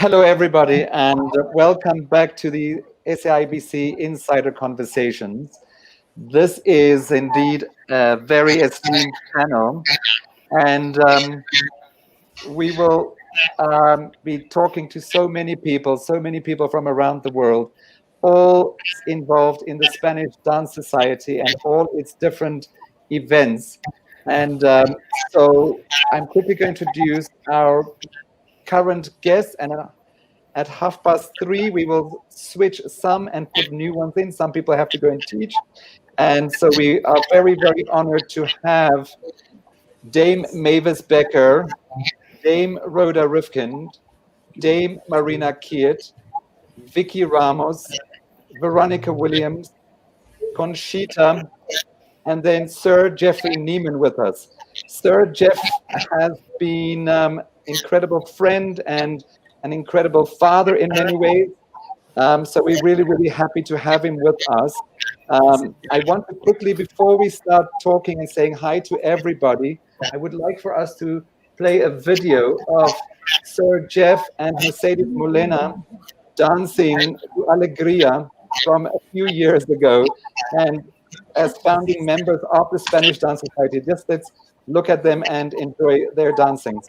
Hello, everybody, and welcome back to the SAIBC Insider Conversations. This is indeed a very esteemed panel, and we will be talking to so many people from around the world, all involved in the Spanish Dance Society and all its different events. And so I'm quickly going to introduce our current guests, and at 3:30, we will switch some and put new ones in. Some people have to go and teach. And so we are very, very honored to have Dame Mavis Becker, Dame Rhoda Rivkind, Dame Marina, Vicki Ramos, Veronica Williams, Conchita, and then Sir Geoffrey Neiman with us. Sir Jeff has been an incredible friend and an incredible father in many ways. So we're really, really happy to have him with us. I want to quickly, before we start talking and saying hi to everybody, I would like for us to play a video of Sir Jeff and Mercedes Molina dancing to Alegria from a few years ago. And as founding members of the Spanish Dance Society, just let's look at them and enjoy their dancing.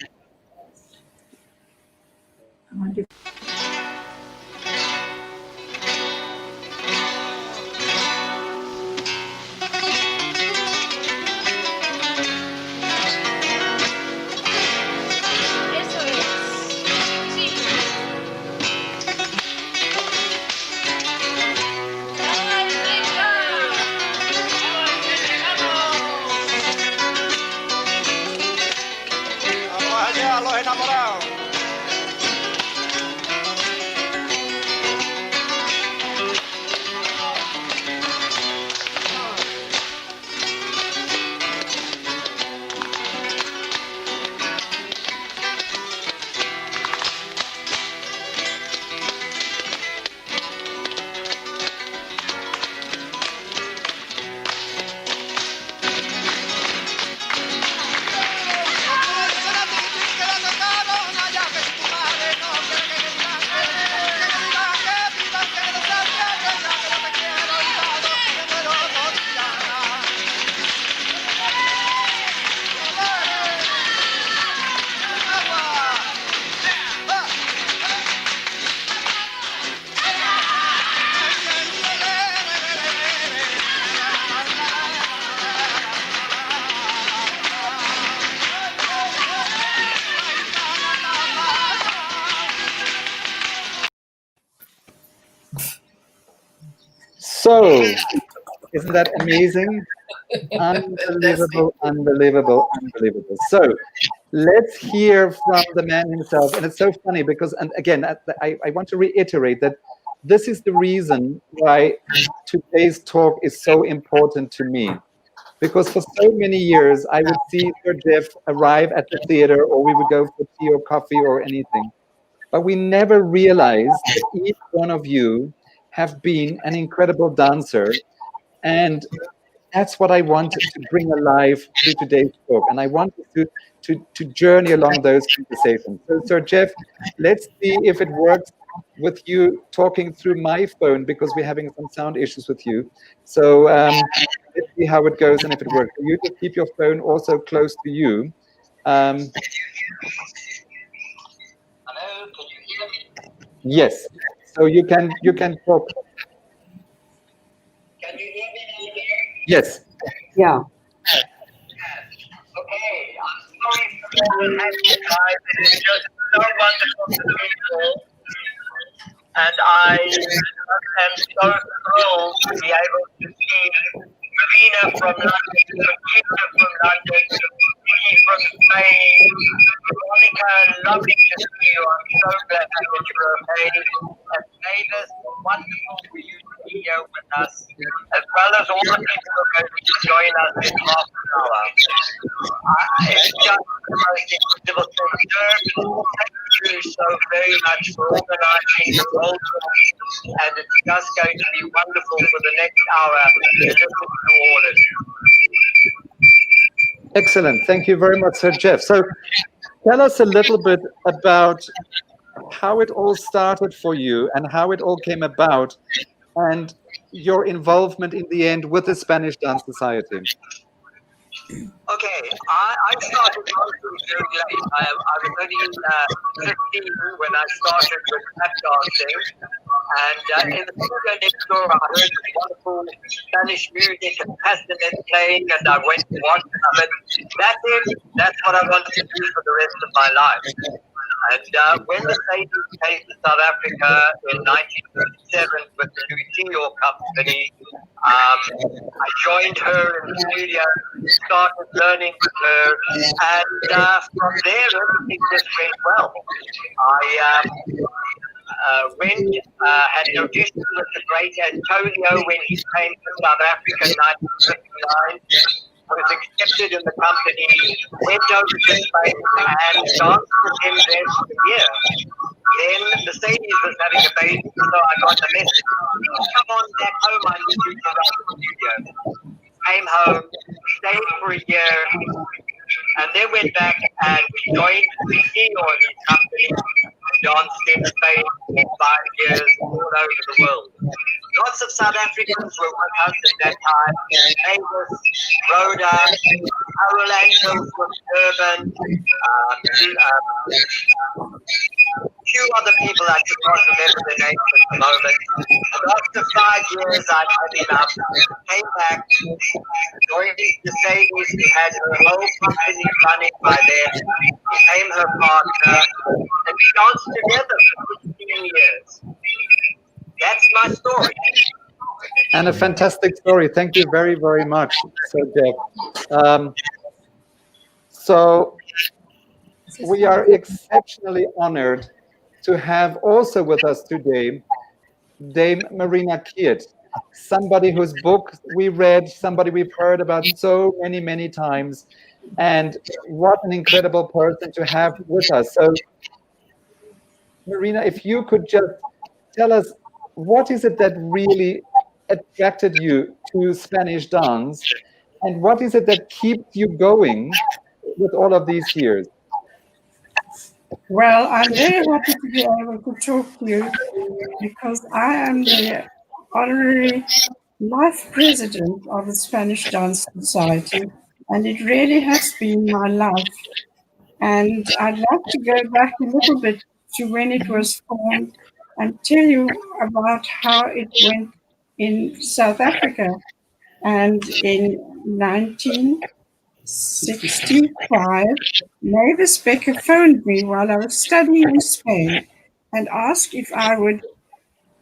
So, isn't that amazing? Unbelievable, unbelievable, unbelievable. So, let's hear from the man himself. And it's so funny because, and again, I want to reiterate that this is the reason why today's talk is so important to me. Because for so many years, I would see Sir Jeff arrive at the theater, or we would go for tea or coffee or anything. But we never realized that each one of you have been an incredible dancer. And that's what I wanted to bring alive through today's talk. And I wanted to journey along those conversations. So, Sir Jeff, let's see if it works with you talking through my phone, because we're having some sound issues with you. So let's see how it goes and if it works. So you just keep your phone also close to you. Hello, can you hear me? Yes. So you can talk. Can you hear me? Yes. Yeah. Okay, I'm sorry for the guys. It's just so wonderful to meet you all. And I am so thrilled to be able to see Marina from London, Conchita from London, Vicki from Spain, Veronica, lovely to see you. I'm so glad that you're okay. And Mavis, wonderful for you to be here with us, as well as all the people who are going to join us in half an hour. It's just the most incredible thing. Thank you so very much for organizing the whole talk, and it's just going to be wonderful for the next hour to listen to all of you. Excellent. Thank you very much, Sir Jeff. So tell us a little bit about how it all started for you and how it all came about, and your involvement in the end with the Spanish Dance Society. Okay, I started dancing very late. I was only 15 when I started with tap dancing. And in the studio next door, I heard this wonderful Spanish music and castanets playing, and I went to watch it. I mean, that's it. That's what I wanted to do for the rest of my life. And when the SAIBC came to South Africa in 1957 with the New York Company, I joined her in the studio, started learning with her, and from there everything just went well. I had an audition with the great Antonio when he came to South Africa in 1959. I was accepted in the company, went over to Spain and danced with him there for a year. Then the Mercedes was having a baby, so I got the message, come on back home, I need you to run the studio. Came home, stayed for a year, and then went back and we joined Vicki or the company and danced in Spain for 5 years all over the world. Lots of South Africans were with us at that time. Mavis, Rhoda, Kurland from Durban, few other people I cannot remember the names at the moment. And after 5 years, I had enough, came back, joined the Mercedes, we had her whole company running by then, became her partner, and we danced together for 15 years. That's my story. And a fantastic story. Thank you very, very much, Sir Jeff. So we are exceptionally honored to have also with us today Dame Marina Kiet, somebody whose book we read, somebody we've heard about so many, many times. And what an incredible person to have with us. So Marina, if you could just tell us, what is it that really attracted you to Spanish dance, and what is it that keeps you going with all of these years? Well, I'm very happy to be able to talk to you because I am the honorary life president of the Spanish Dance Society, and it really has been my life. And I'd like to go back a little bit to when it was formed and tell you about how it went in South Africa. And in 1965, Mavis Becker phoned me while I was studying in Spain and asked if I would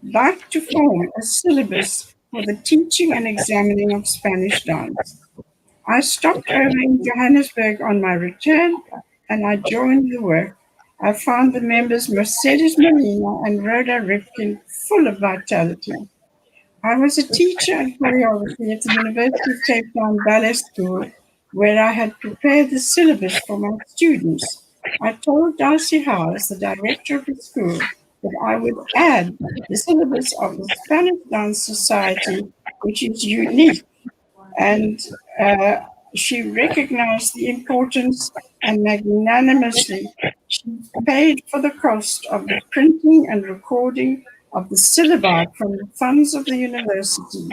like to form a syllabus for the teaching and examining of Spanish dance. I stopped over in Johannesburg on my return and I joined the work. I found the members Marina and Rhoda Rivkind full of vitality. I was a teacher and choreographer at the University of Cape Town Ballet School, where I had prepared the syllabus for my students. I told Darcy Howes, the director of the school, that I would add the syllabus of the Spanish Dance Society, which is unique. And she recognized the importance and magnanimously she paid for the cost of the printing and recording of the syllabi from the funds of the university.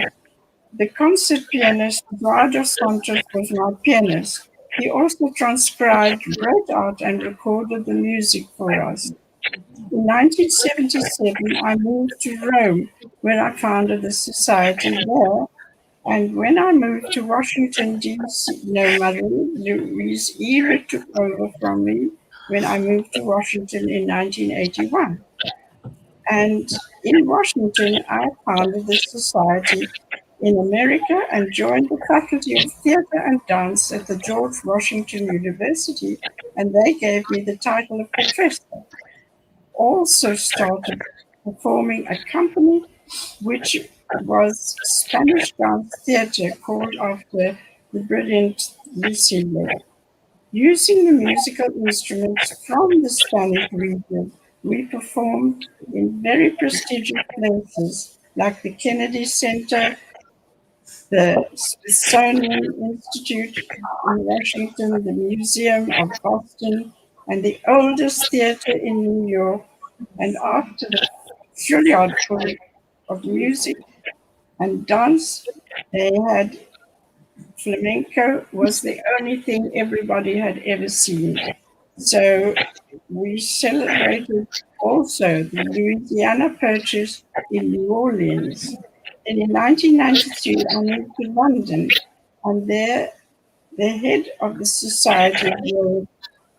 The concert pianist, Eduardo Santos, was my pianist. He also transcribed, wrote out, and recorded the music for us. In 1977, I moved to Rome, where I founded the society there. And when I moved to Washington, D.C., Louise Eva took over from me when I moved to Washington in 1981. And in Washington, I founded the society in America and joined the Faculty of Theater and Dance at the George Washington University, and they gave me the title of professor. Also started performing a company which was Spanish Dance Theater, called after the brilliant Lucille. Using the musical instruments from the Spanish region, we performed in very prestigious places like the Kennedy Center, the Smithsonian Institute in Washington, the Museum of Boston, and the oldest theater in New York, and after the Juilliard of music and dance, they had flamenco was the only thing everybody had ever seen. So we celebrated also the Louisiana Purchase in New Orleans. And in 1993, I moved to London, and there the head of the Society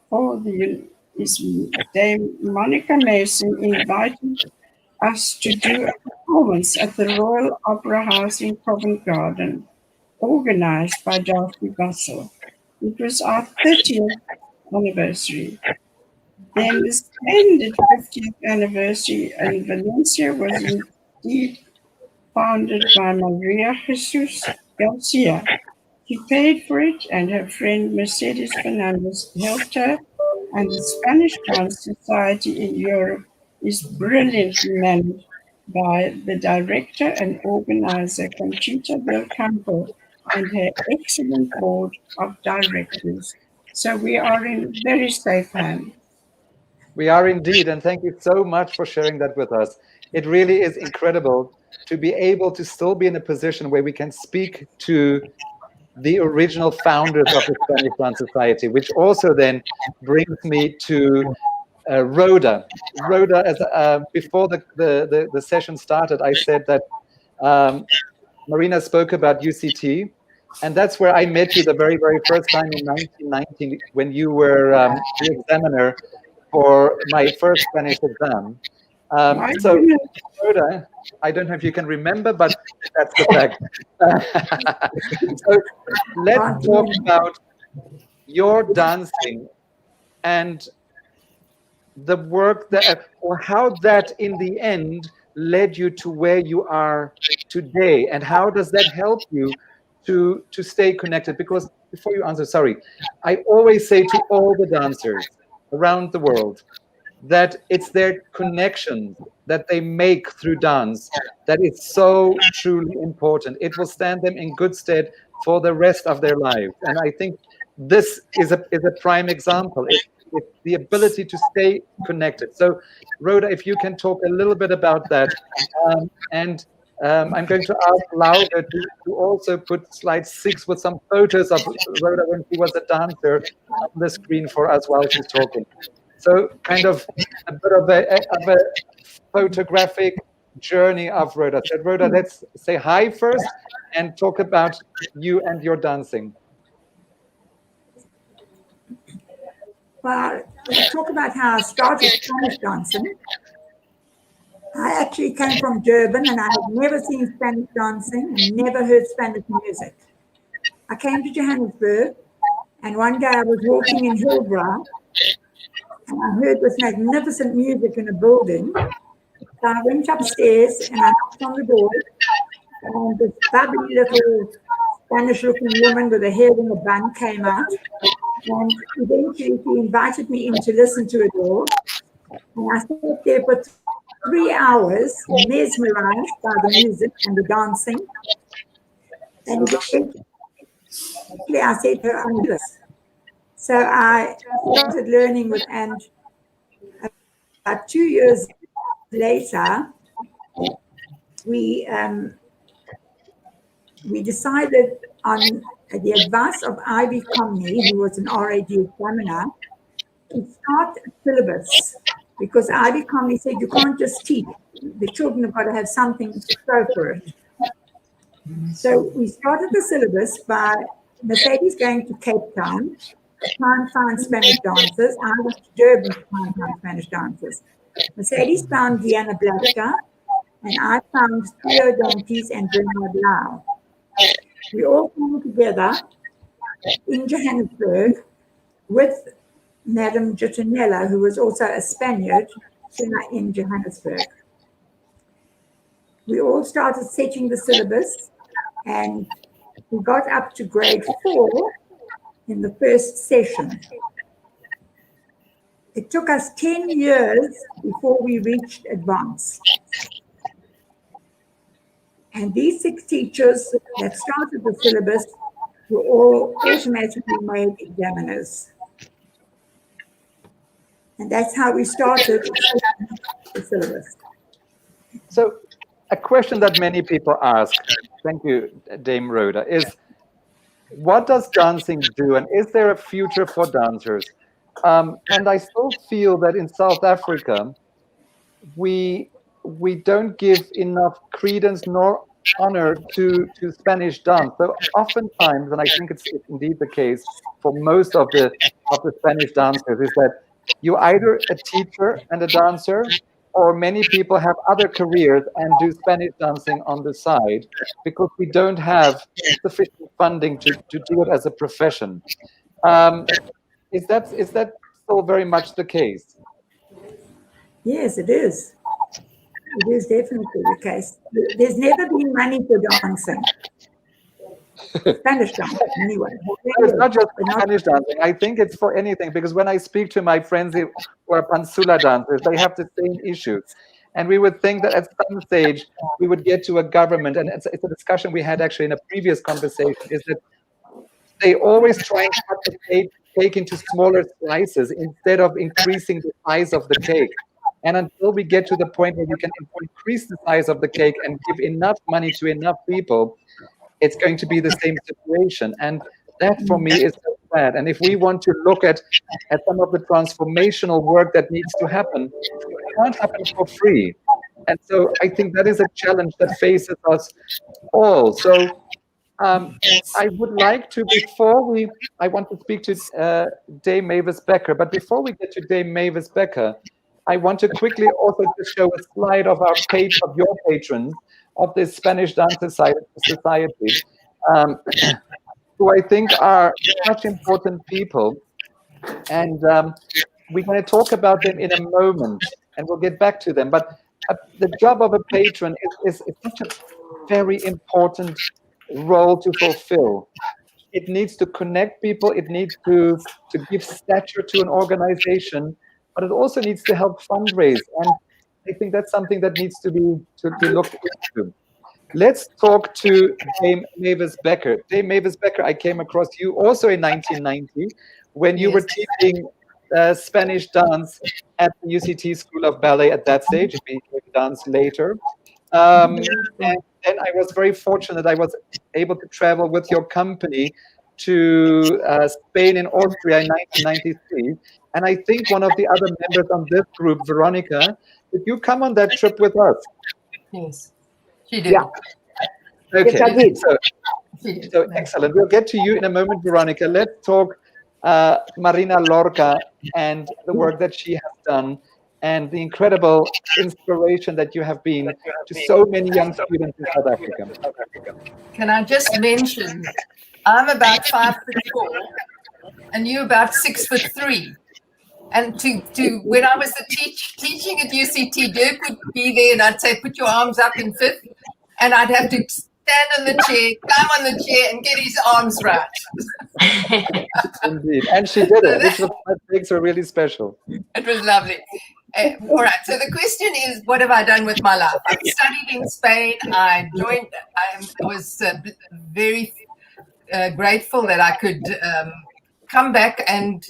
for the is Dame Monica Mason invited us to do a performance at the Royal Opera House in Covent Garden, organized by Geoffrey Neiman. It was our 30th anniversary. Then the splendid 50th anniversary in Valencia was indeed founded by Maria Jesus Garcia. She paid for it, and her friend Mercedes Fernandez helped her, and the Spanish Dance Society in Europe is brilliantly managed by the director and organizer Conchita del Campo and her excellent board of directors. So we are in very safe hands. We are indeed, and thank you so much for sharing that with us. It really is incredible to be able to still be in a position where we can speak to the original founders of the Spanish Dance Society, which also then brings me to Rhoda. Rhoda, as before the session started, I said that Marina spoke about UCT, and that's where I met you the very, very first time in 1990 when you were the examiner for my first Spanish exam. So, Rhoda, I don't know if you can remember, but that's the fact. So, let's talk about your dancing and the work that, or how that in the end led you to where you are today, and how does that help you to stay connected? Because before you answer, sorry, I always say to all the dancers around the world that it's their connection that they make through dance that is so truly important. It will stand them in good stead for the rest of their lives. And I think this is a prime example. It's the ability to stay connected. So, Rhoda, if you can talk a little bit about that. I'm going to ask Laura to also put slide 6 with some photos of Rhoda when she was a dancer on the screen for us while she's talking. So kind of a bit of a photographic journey of Rhoda. So Rhoda, let's say hi first and talk about you and your dancing. Well, talk about how I started Spanish dancing. I actually came from Durban, and I had never seen Spanish dancing and never heard Spanish music. I came to Johannesburg, and one day I was walking in Hillbrow, and I heard this magnificent music in a building. So I went upstairs and I knocked on the door, and this bubbly little Spanish-looking woman with her hair in a bun came out, and eventually she invited me in to listen to it all. And I sat there for 3 hours, mesmerized by the music and the dancing. And eventually I said to her, I'm this. So I started learning with, and about 2 years later, we decided on the advice of Ivy Comney, who was an RAD examiner, to start a syllabus, because Ivy Comney said you can't just teach. The children have got to have something to show for it. So we started the syllabus by Mercedes going to Cape Town to try and find Spanish dancers. I went to Durban to try and find Spanish dancers. Mercedes found Diana Blaska, and I found Theo Dantes and Bernard Lau. We all came together in Johannesburg with Madame Gitanella, who was also a Spaniard in Johannesburg. We all started setting the syllabus, and we got up to grade 4 in the first session. It took us 10 years before we reached advanced. And these 6 teachers that started the syllabus were all automatically made examiners. And that's how we started the syllabus. So a question that many people ask, thank you, Dame Rhoda, is what does dancing do, and is there a future for dancers? And I still feel that in South Africa, we don't give enough credence nor honor to Spanish dance. So oftentimes, and I think it's indeed the case for most of the Spanish dancers, is that you're either a teacher and a dancer, or many people have other careers and do Spanish dancing on the side because we don't have sufficient funding to do it as a profession. Is that still very much the case? Yes, it is. It is definitely the case. There's never been money for dancing. Spanish dancing, anyway. It's not just Spanish dancing. I think it's for anything, because when I speak to my friends who are Pansula dancers, they have the same issues. And we would think that at some stage we would get to a government, and it's a discussion we had actually in a previous conversation, is that they always try and cut the cake into smaller slices instead of increasing the size of the cake. And until we get to the point where we can increase the size of the cake and give enough money to enough people, it's going to be the same situation. And that for me is so sad. And if we want to look at some of the transformational work that needs to happen, it can't happen for free. And so I think that is a challenge that faces us all. So I would like to, I want to speak to Dame Mavis Becker, but before we get to Dame Mavis Becker, I want to quickly also to show a slide of our page, of your patrons of the Spanish Dance Society, who I think are such important people. And we're going to talk about them in a moment, and we'll get back to them. But the job of a patron is such a very important role to fulfill. It needs to connect people. It needs to give stature to an organization, but it also needs to help fundraise. And I think that's something that needs to be looked into. Let's talk to Dame Mavis Becker. Dame Mavis Becker, I came across you also in 1990 when you were teaching Spanish dance at the UCT School of Ballet at that stage. It became dance later. And then I was very fortunate I was able to travel with your company to Spain and Austria in 1993. And I think one of the other members on this group, Veronica, did you come on that trip with us? Yes, she did. Yeah. Okay. Yes, I did. So excellent. We'll get to you in a moment, Veronica. Let's talk Marina Lorca and the work that she has done and the incredible inspiration that you have been to so many young students in South Africa. Can I just mention, I'm about 5'4", and you're about 6'3". And when I was teaching at UCT, Dirk would be there, and I'd say, "Put your arms up in fifth," and I'd have to stand on the chair, climb on the chair, and get his arms right. Indeed, and she did it, which makes her really special. It was lovely. All right, so the question is, what have I done with my life? I studied in Spain. I was very grateful that I could come back, and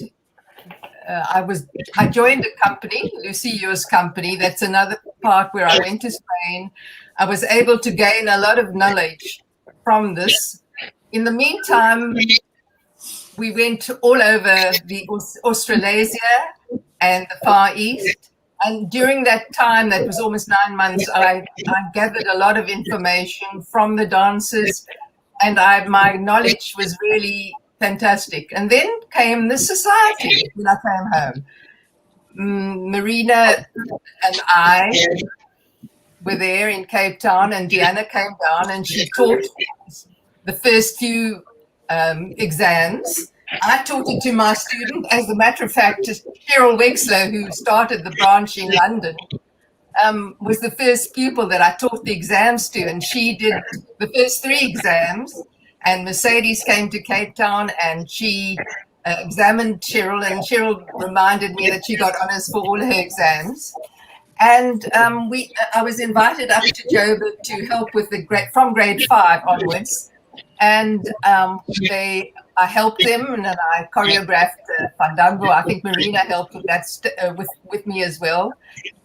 I joined a company, Lucio's company. That's another part where I went to Spain. I was able to gain a lot of knowledge from this. In the meantime, we went all over the Australasia and the Far East. And during that time, that was almost 9 months, I gathered a lot of information from the dancers, and my knowledge was really fantastic. And then came the society when I came home. Marina and I were there in Cape Town, and Deanna came down and she taught the first few exams. I taught it to my student. As a matter of fact, Cheryl Wexler, who started the branch in London, was the first pupil that I taught the exams to, and she did the first 3 exams. And Mercedes came to Cape Town, and she examined Cheryl, and Cheryl reminded me that she got honours for all her exams. And I was invited up to Joburg to help with from grade 5 onwards. And I helped them, and then I choreographed Fandango. I think Marina helped with that with me as well.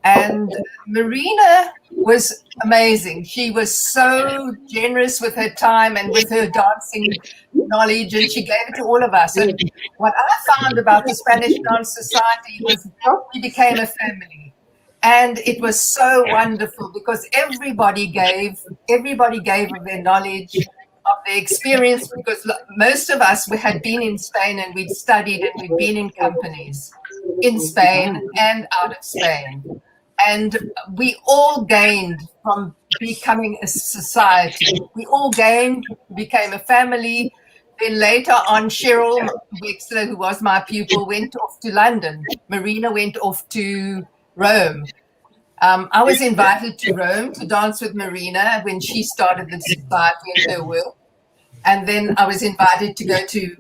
And Marina was amazing. She was so generous with her time and with her dancing knowledge, and she gave it to all of us. And what I found about the Spanish Dance Society was we became a family. And it was so wonderful because everybody gave of their knowledge, of their experience, because most of us, we had been in Spain and we'd studied and we'd been in companies in Spain and out of Spain. And we all gained from becoming a society. We all gained, became a family. Then later on, Cheryl Wexler, who was my pupil, went off to London. Marina went off to Rome. I was invited to Rome to dance with Marina when she started the society in her work. And then I was invited to go to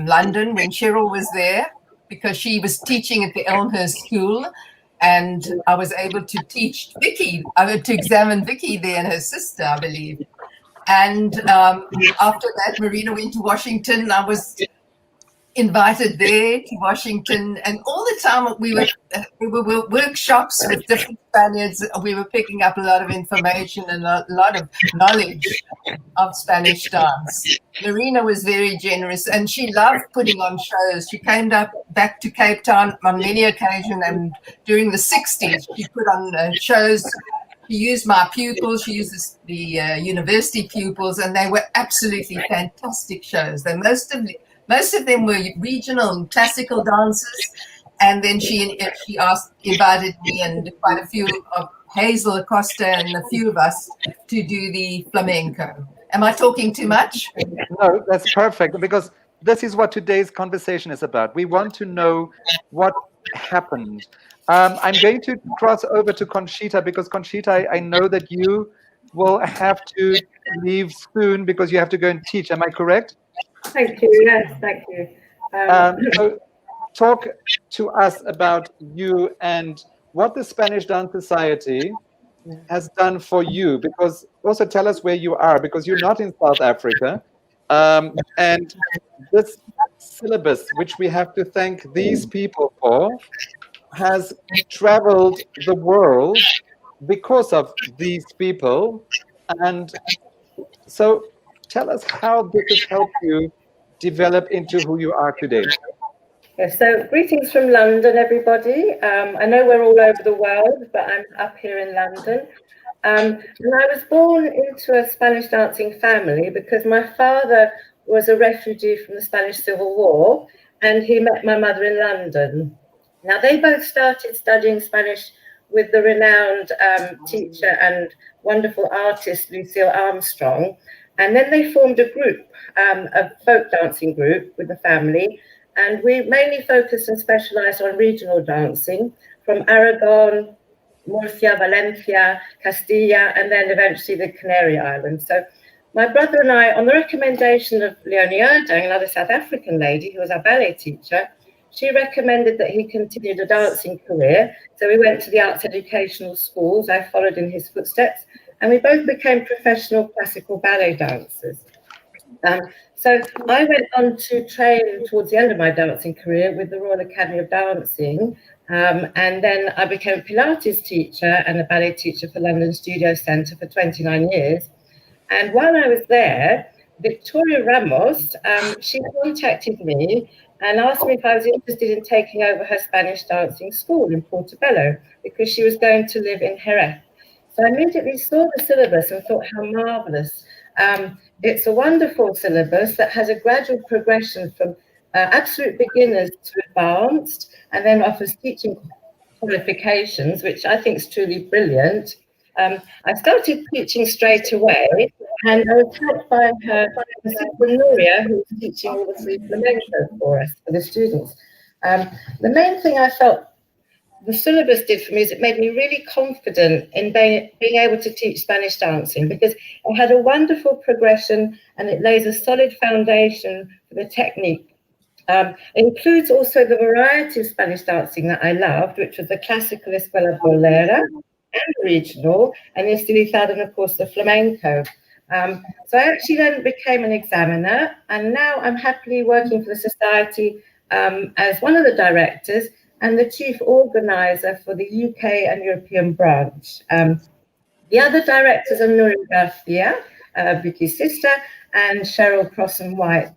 London when Cheryl was there because she was teaching at the Elmhurst School. And I was able to teach Vicki, to examine Vicki there and her sister, I believe. And after that, Marina went to Washington. I was invited there to Washington, and all the time we were workshops with different Spaniards. We were picking up a lot of information and a lot of knowledge of Spanish dance. Marina was very generous, and she loved putting on shows. She came back to Cape Town on many occasions, and during the 60s, she put on shows. She used my pupils, she used the university pupils, and they were absolutely fantastic shows. Most of them were regional and classical dances, and then she invited me and quite a few of Hazel Acosta and a few of us to do the flamenco. Am I talking too much? No, that's perfect, because this is what today's conversation is about. We want to know what happened. I'm going to cross over to Conchita, because Conchita, I know that you will have to leave soon because you have to go and teach. Am I correct? Thank you. Yes, thank you. So talk to us about you and what the Spanish Dance Society has done for you, because also tell us where you are, because you're not in South Africa. And this syllabus, which we have to thank these people for, has traveled the world because of these people. And so tell us how this has helped you develop into who you are today. Yes, so greetings from London, everybody. I know we're all over the world, but I'm up here in London. And I was born into a Spanish dancing family because my father was a refugee from the Spanish Civil War, and he met my mother in London. Now, they both started studying Spanish with the renowned teacher and wonderful artist, Lucille Armstrong. And then they formed a group, a folk dancing group with the family. And we mainly focused and specialized on regional dancing from Aragon, Murcia, Valencia, Castilla, and then eventually the Canary Islands. So my brother and I, on the recommendation of Leonie Erdang, another South African lady who was our ballet teacher, she recommended that he continued a dancing career. So we went to the arts educational schools. I followed in his footsteps, and we both became professional classical ballet dancers. So I went on to train towards the end of my dancing career with the Royal Academy of Dancing. And then I became a Pilates teacher and a ballet teacher for London Studio Centre for 29 years. And while I was there, Victoria Ramos, she contacted me and asked me if I was interested in taking over her Spanish dancing school in Portobello, because she was going to live in Jerez. So I immediately saw the syllabus and thought, how marvellous. It's a wonderful syllabus that has a gradual progression from absolute beginners to advanced, and then offers teaching qualifications, which I think is truly brilliant. I started teaching straight away, and I was helped by her sister Nuria, who was teaching all the free flamenco for us, for the students. The main thing I felt the syllabus did for me is it made me really confident in being able to teach Spanish dancing, because it had a wonderful progression and it lays a solid foundation for the technique. It includes also the variety of Spanish dancing that I loved, which was the classical Escuela Bolera and the regional, and estilizado, and of course the flamenco. So I actually then became an examiner, and now I'm happily working for the Society as one of the directors and the chief organizer for the UK and European branch. The other directors are Nuri Garcia, Vicki's sister, and Cheryl Crossan-White.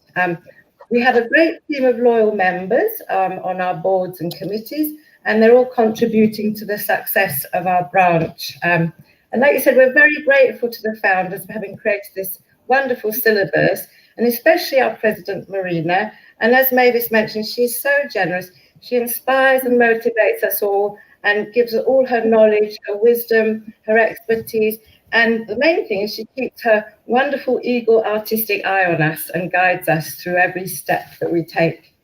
We have a great team of loyal members on our boards and committees, and they're all contributing to the success of our branch. And like you said, we're very grateful to the founders for having created this wonderful syllabus, and especially our president, Marina. And as Mavis mentioned, she's so generous. She inspires and motivates us all and gives all her knowledge, her wisdom, her expertise. And the main thing is she keeps her wonderful eagle artistic eye on us and guides us through every step that we take.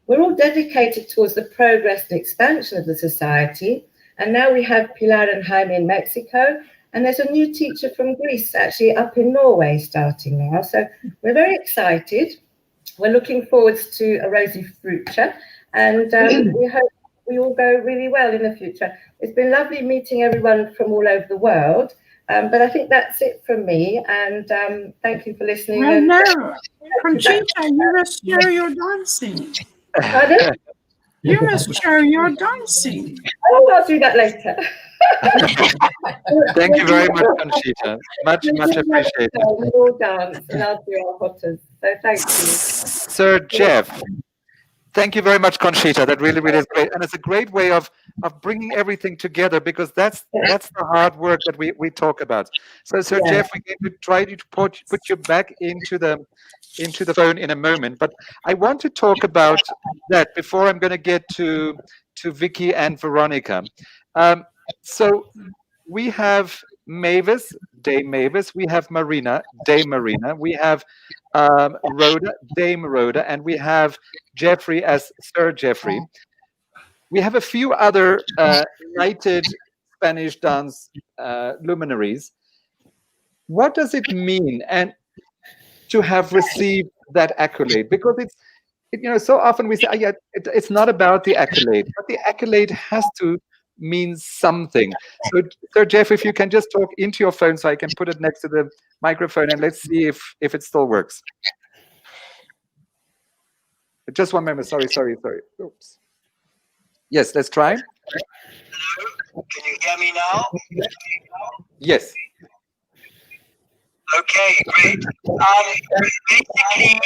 We're all dedicated towards the progress and expansion of the society. And now we have Pilar and Jaime in Mexico. And there's a new teacher from Greece actually up in Norway starting now. So we're very excited. We're looking forward to a rosy future. And we hope we all go really well in the future. It's been lovely meeting everyone from all over the world. But I think that's it from me. And thank you for listening. Oh, no. Conchita, you must show your dancing. Pardon? You must show your dancing. Oh, I'll do that later. Thank you very much, Conchita. Much appreciated. We'll all dance and I'll do our hotters. So thank you. Sir Jeff. Thank you very much, Conchita. That really is great. And it's a great way of bringing everything together, because that's the hard work that we talk about. So, Sir Jeff, we're going to try to put you back into the phone in a moment. But I want to talk about that before I'm going to get to Vicki and Veronica. So we have Mavis, Dame Mavis. We have Marina, Dame Marina. We have Rhoda, Dame Rhoda, and we have Geoffrey as Sir Geoffrey. We have a few other United Spanish dance luminaries. What does it mean and to have received that accolade? Because it's so often we say, it's not about the accolade, but the accolade has to mean something. So, Sir Jeff, if you can just talk into your phone so I can put it next to the microphone, and let's see if it still works. Just one moment. Sorry. Oops. Yes, let's try. Hello? Can you hear me now? Yes. Okay, great. Basically,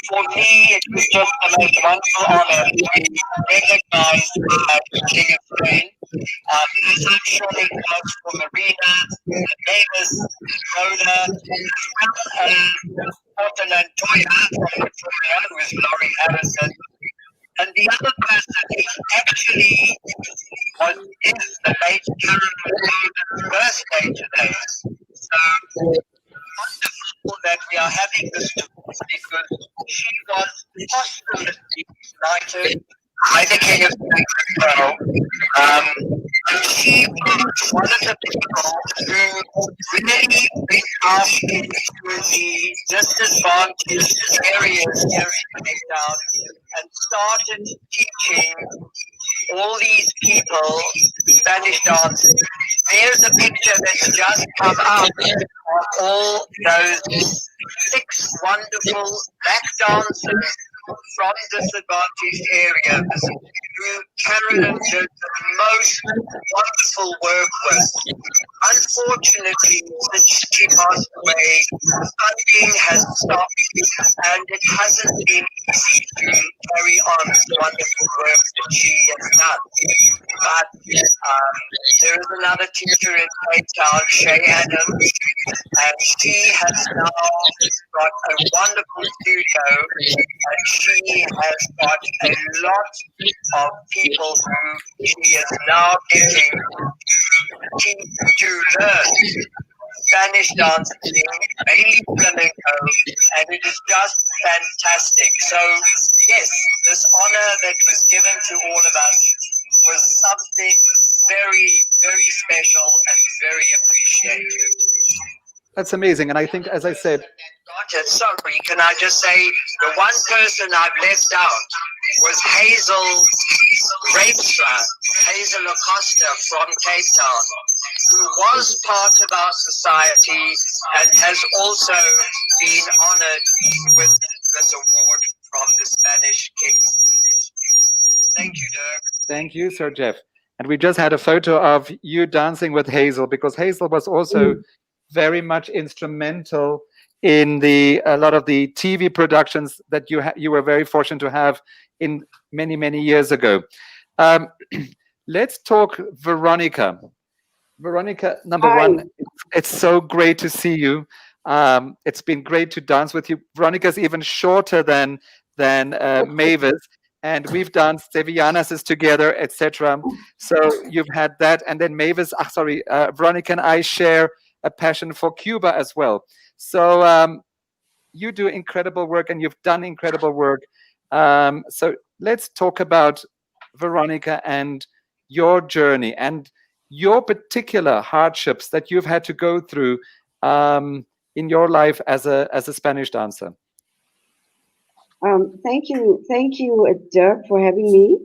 for me, it was just the most wonderful honor to be recognized as the King of Spain. As I'm sure it was for Marina, Mavis, Rhoda, Cotton and Toya from Victoria, who is Laurie Harrison. And the other person actually is the late Kurland's birthday today. So wonderful that we are having this because she was posthumously knighted by the King of Spain as well. And she was one of the people who really went out into the disadvantaged areas down and started teaching all these people Spanish dance. There's a picture that's just come up of all those 6 wonderful black dancers from disadvantaged areas who Kurland did the most wonderful work with. Unfortunately, since she passed away, funding has stopped and it hasn't been easy to carry on the wonderful work that she has done. But there is another teacher in Cape Town, Shay Adams, and she has now got a wonderful studio, and she has got a lot of people who she is now getting to learn Spanish dancing, mainly flamenco, and it is just fantastic. So yes, this honor that was given to all of us was something very, very special and very appreciated. That's amazing. And I think, as I said, sorry, can I just say the one person I've left out was Hazel Rapestrap, Hazel Acosta from Cape Town, who was part of our society and has also been honored with this award from the Spanish King. Thank you, Dirk. Thank you, Sir Jeff. And we just had a photo of you dancing with Hazel, because Hazel was also very much instrumental in a lot of the TV productions that you were very fortunate to have in many years ago. Let's talk Veronica. Veronica, number one, it's so great to see you. It's been great to dance with you. Veronica's even shorter than Mavis, and we've danced Sevillanas together, etc. So you've had that, and then Mavis, Veronica and I share a passion for Cuba as well. So you do incredible work, and you've done incredible work. So let's talk about Veronica and your journey and your particular hardships that you've had to go through in your life as a Spanish dancer. Thank you, Dirk, for having me.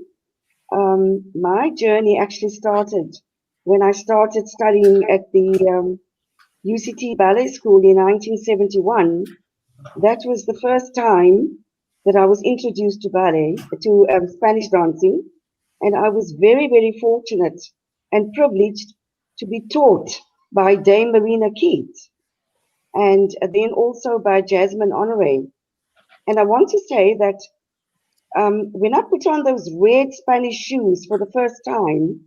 My journey actually started when I started studying at the UCT Ballet School in 1971. That was the first time that I was introduced to ballet, to Spanish dancing, and I was very fortunate and privileged to be taught by Dame Marina and then also by Jasmine Honore. And I want to say that when I put on those red Spanish shoes for the first time,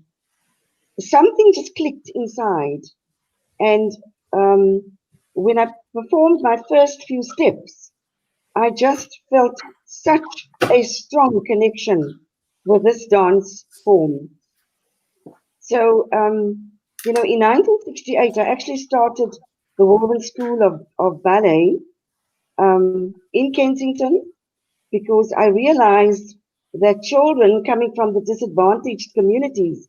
something just clicked inside. And when I performed my first few steps, I just felt such a strong connection with this dance form. So, you know, in 1968, I actually started the Woburn School of Ballet in Kensington, because I realized that children coming from the disadvantaged communities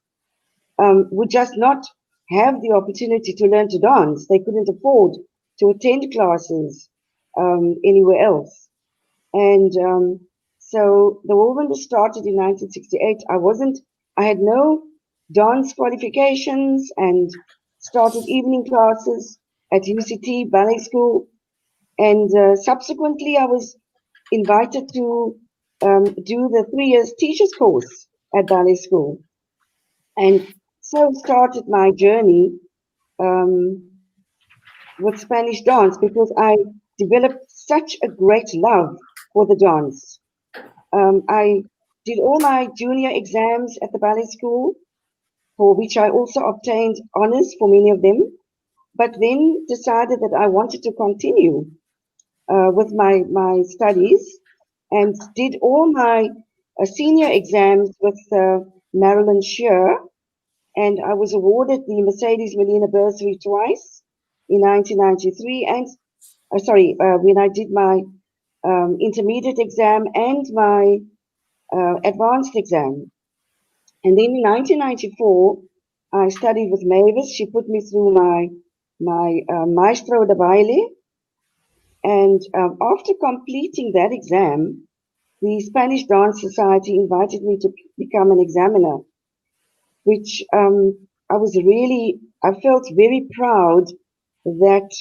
would just not have the opportunity to learn to dance. They couldn't afford to attend classes anywhere else. And so the Woburn was started in 1968. I had no dance qualifications and started evening classes at UCT Ballet School. And subsequently, I was invited to do the 3 years teacher's course at ballet school. And so started my journey with Spanish dance, because I developed such a great love for the dance. I did all my junior exams at the ballet school, for which I also obtained honors for many of them, but then decided that I wanted to continue with my studies, and did all my senior exams with Marilyn Shear, and I was awarded the Mercedes Molina bursary twice in 1993, and when I did my intermediate exam and my advanced exam. And then in 1994, I studied with Mavis. She put me through my Maestro de Baile. And after completing that exam, the Spanish Dance Society invited me to become an examiner, which I felt very proud that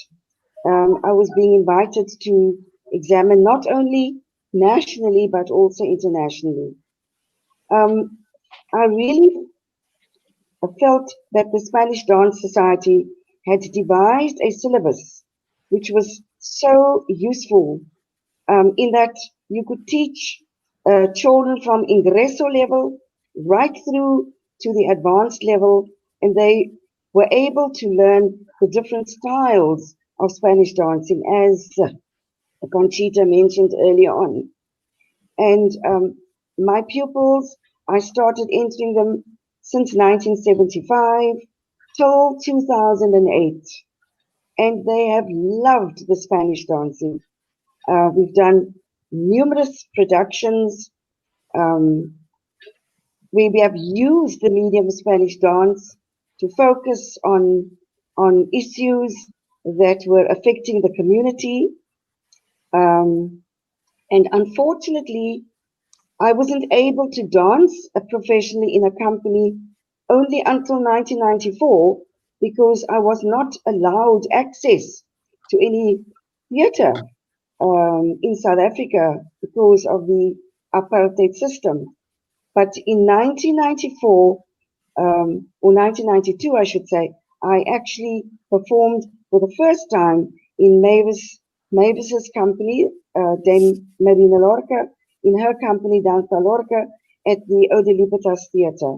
I was being invited to examine not only nationally, but also internationally. I really felt that the Spanish Dance Society had devised a syllabus which was so useful in that you could teach children from ingreso level right through to the advanced level, and they were able to learn the different styles of Spanish dancing, as Conchita mentioned earlier on. And my pupils, I started entering them since 1975 till 2008. And they have loved the Spanish dancing. We've done numerous productions where we have used the medium of Spanish dance to focus on issues that were affecting the community. And unfortunately, I wasn't able to dance professionally in a company only until 1994 because I was not allowed access to any theatre in South Africa because of the apartheid system. But in 1994, or 1992, I should say, I actually performed for the first time in Mavis's company, Dame Marina Lorca, in her company, Danza Lorca, at the Youla Papas Theatre.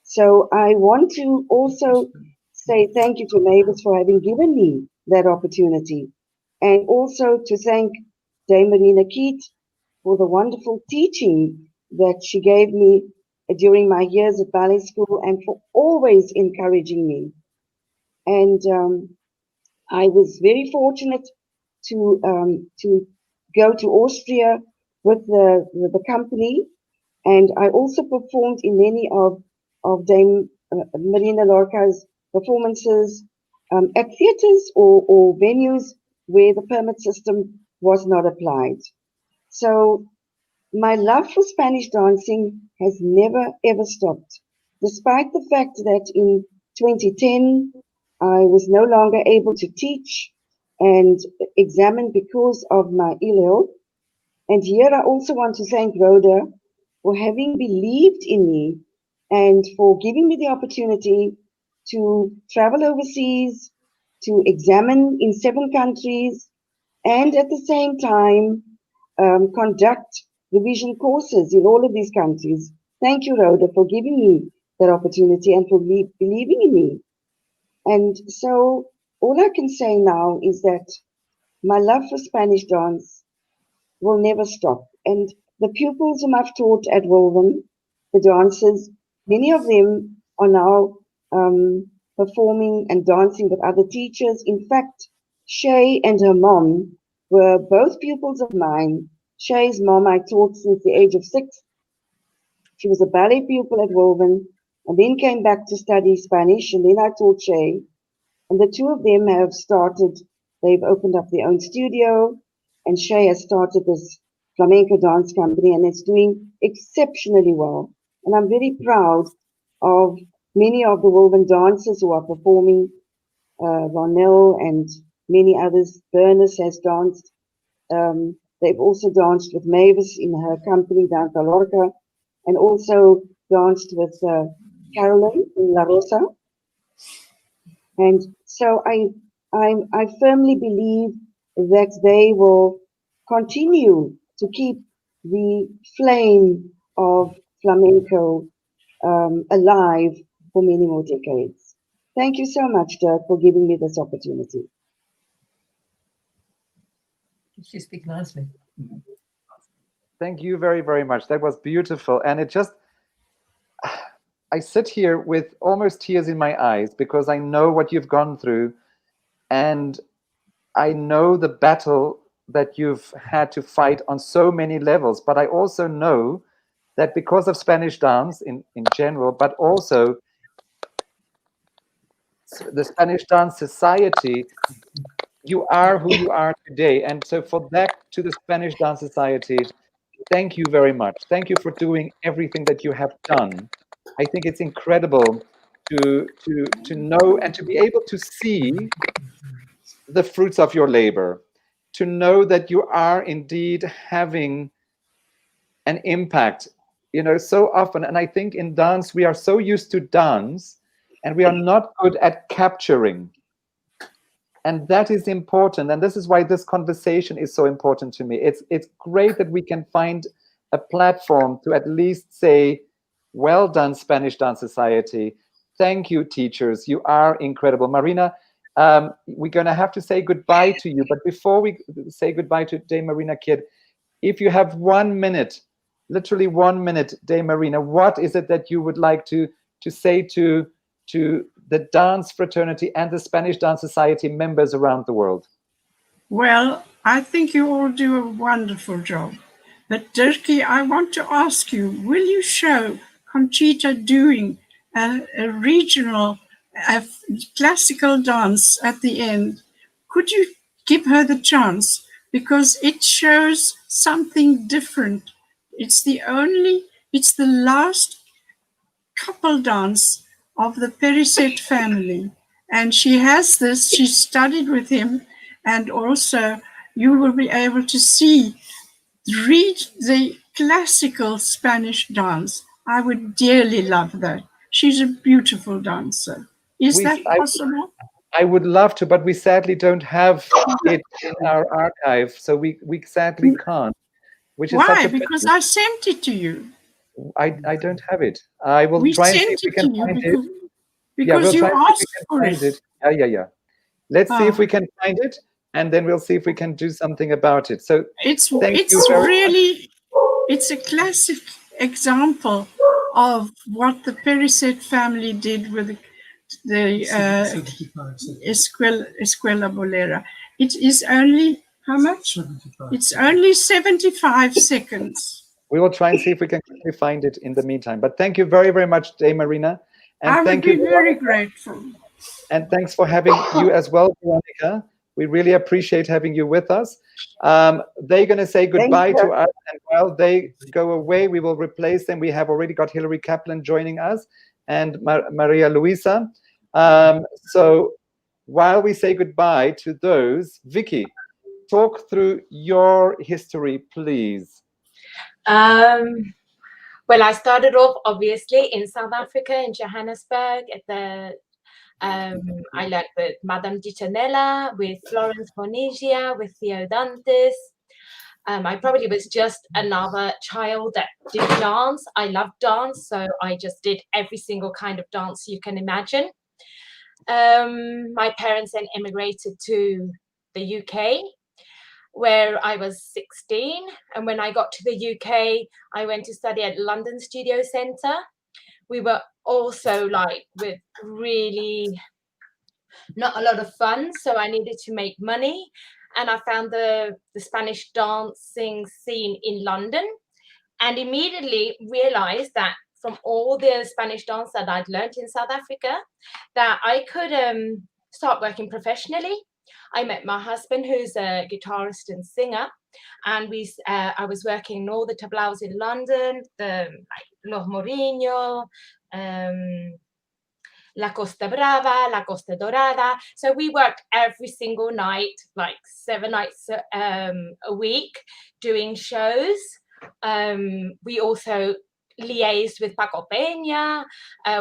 So I want to also say thank you to Mavis for having given me that opportunity, and also to thank Dame Marina Keat for the wonderful teaching that she gave me during my years at ballet school, and for always encouraging me. And I was very fortunate to go to Austria with the company, and I also performed in many of Dame Marina Lorca's performances at theatres or venues where the permit system was not applied. So my love for Spanish dancing has never ever stopped, despite the fact that in 2010 I was no longer able to teach and examine because of my ill health. And here I also want to thank Rhoda for having believed in me and for giving me the opportunity to travel overseas, to examine in 7 countries, and at the same time conduct revision courses in all of these countries. Thank you, Rhoda, for giving me that opportunity and for believing in me. And so all I can say now is that my love for Spanish dance will never stop. And the pupils whom I've taught at Woven, the dancers, many of them are now performing and dancing with other teachers. In fact, Shay and her mom were both pupils of mine. Shay's mom I taught since the age of 6. She was a ballet pupil at Woven and then came back to study Spanish, and then I taught Shay. And the two of them have started, they've opened up their own studio, and Shay has started this flamenco dance company, and it's doing exceptionally well. And I'm very proud of many of the Woven dancers who are performing. Ronell and many others. Bernice has danced. They've also danced with Mavis in her company, Danza Lorca, and also danced with Kurland in La Rosa. And so I firmly believe that they will continue to keep the flame of flamenco alive for many more decades. Thank you so much, Dirk, for giving me this opportunity. She speaks nicely. Thank you very, very much. That was beautiful. And it just, I sit here with almost tears in my eyes because I know what you've gone through, and I know the battle that you've had to fight on so many levels. But I also know that because of Spanish dance in general, but also the Spanish Dance Society, you are who you are today. And so for that, to the Spanish Dance Society, thank you very much. Thank you for doing everything that you have done. I think it's incredible to know and to be able to see the fruits of your labor, to know that you are indeed having an impact, you know, so often. And I think in dance, we are so used to dance and we are not good at capturing. And that is important. And this is why this conversation is so important to me. It's great that we can find a platform to at least say, well done, Spanish Dance Society. Thank you, teachers. You are incredible. Marina, we're going to have to say goodbye to you. But before we say goodbye to Dame Marina Kid, if you have 1 minute, literally 1 minute, Dame Marina, what is it that you would like to say to the dance fraternity and the Spanish Dance Society members around the world? Well, I think you all do a wonderful job. But Dirkie, I want to ask you, will you show Conchita doing a regional classical dance at the end? Could you give her the chance? Because it shows something different It's the last couple dance of the Perisset family. And she has this, she studied with him, and also you will be able to read the classical Spanish dance. I would dearly love that. She's a beautiful dancer. Is that possible? I would love to, but we sadly don't have it in our archive, so we sadly can't. Which is Why? such a Because I sent it to you. I don't have it. I will We try and see sent if we it can to you find because, it. because we'll you try and see if asked we for can find it. Yeah. Let's see if Ah. we can find it, and then we'll see if we can do something about it. So It's thank you very really, it's a classic example of what the Perisset family did with the Escuela Bolera. It is only, how much? 75. It's only 75 seconds. We will try and see if we can quickly find it in the meantime. But thank you very, very much, Dame Marina. And I would thank be you, very grateful. And thanks for having you as well, Veronica. We really appreciate having you with us. They're going to say goodbye to us, and while they go away, we will replace them. We have already got Hilary Kaplan joining us and Maria Luisa. So while we say goodbye to those, Vicki, talk through your history, please. Well, I started off obviously in South Africa, in Johannesburg, at the I learned with Madame Ditanella, with Florence Bonisia, with Theo Dantes. I probably was just another child that did dance. I loved dance, so I just did every single kind of dance you can imagine. My parents then immigrated to the UK, where I was 16. And when I got to the UK, I went to study at London Studio Centre. We were also like with really not a lot of funds, so I needed to make money. And I found the Spanish dancing scene in London and immediately realized that from all the Spanish dance that I'd learned in South Africa, that I could start working professionally. I met my husband, who's a guitarist and singer, and I was working in all the tablaos in London, like Los Mourinho, La Costa Brava, La Costa Dorada. So we worked every single night, like 7 nights a week, doing shows. We also liaised with Paco Peña,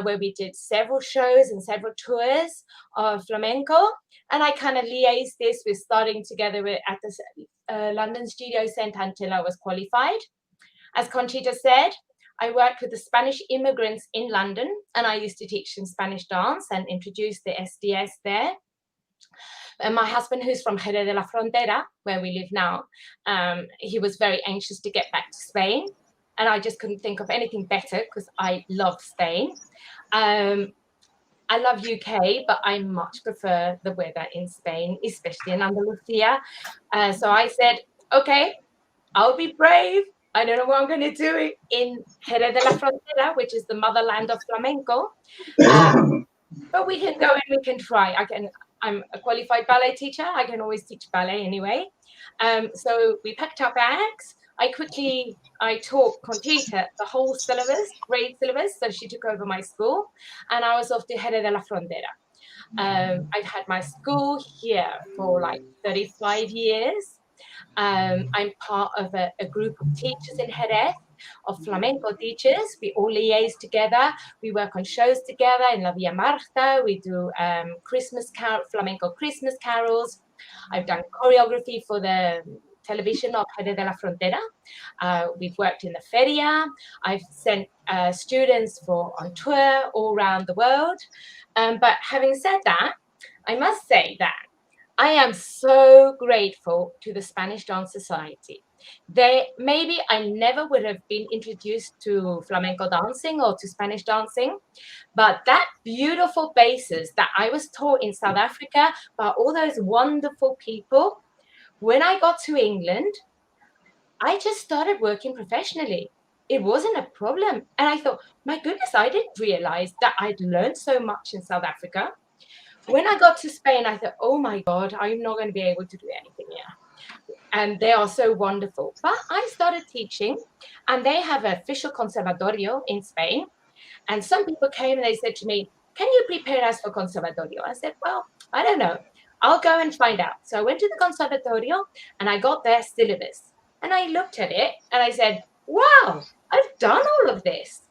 where we did several shows and several tours of flamenco. And I kind of liaised this with starting together at the London Studio Centre until I was qualified. As Conchita said, I worked with the Spanish immigrants in London, and I used to teach them Spanish dance and introduce the SDS there. And my husband, who's from Jerez de la Frontera, where we live now, he was very anxious to get back to Spain. And I just couldn't think of anything better because I love Spain. I love UK, but I much prefer the weather in Spain, especially in Andalusia. So I said, okay, I'll be brave. I don't know what I'm going to do in Jerez de la Frontera, which is the motherland of flamenco. But we can go and we can try. I'm a qualified ballet teacher. I can always teach ballet anyway. So we packed our bags. I taught Conchita the whole syllabus, grade syllabus. So she took over my school and I was off to Jerez de la Frontera. I've had my school here for like 35 years. I'm part of a group of teachers in Jerez, of flamenco teachers. We all liaise together. We work on shows together in La Villa Marta. We do flamenco Christmas carols. I've done choreography for the television of Jerez de la Frontera. We've worked in the feria. I've sent students on tour all around the world. But having said that, I must say that I am so grateful to the Spanish Dance Society. Maybe I never would have been introduced to flamenco dancing or to Spanish dancing, but that beautiful basis that I was taught in South Africa by all those wonderful people, when I got to England, I just started working professionally. It wasn't a problem. And I thought, my goodness, I didn't realize that I'd learned so much in South Africa. When I got to Spain, I thought, oh my God, I'm not going to be able to do anything here. and they are so wonderful. But I started teaching, and they have an official conservatorio in Spain. And some people came and they said to me, "Can you prepare us for conservatorio?" I said, "Well, I don't know. I'll go and find out." So I went to the conservatorio and I got their syllabus. And I looked at it and I said, "Wow, I've done all of this."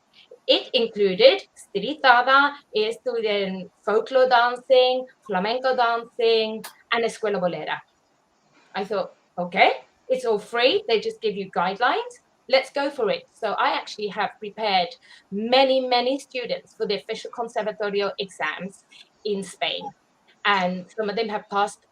It included stirizada, it included folklore dancing, flamenco dancing, and escuela bolera. I thought, okay, it's all free. They just give you guidelines. Let's go for it. So I actually have prepared many students for the official conservatorio exams in Spain. And some of them have passed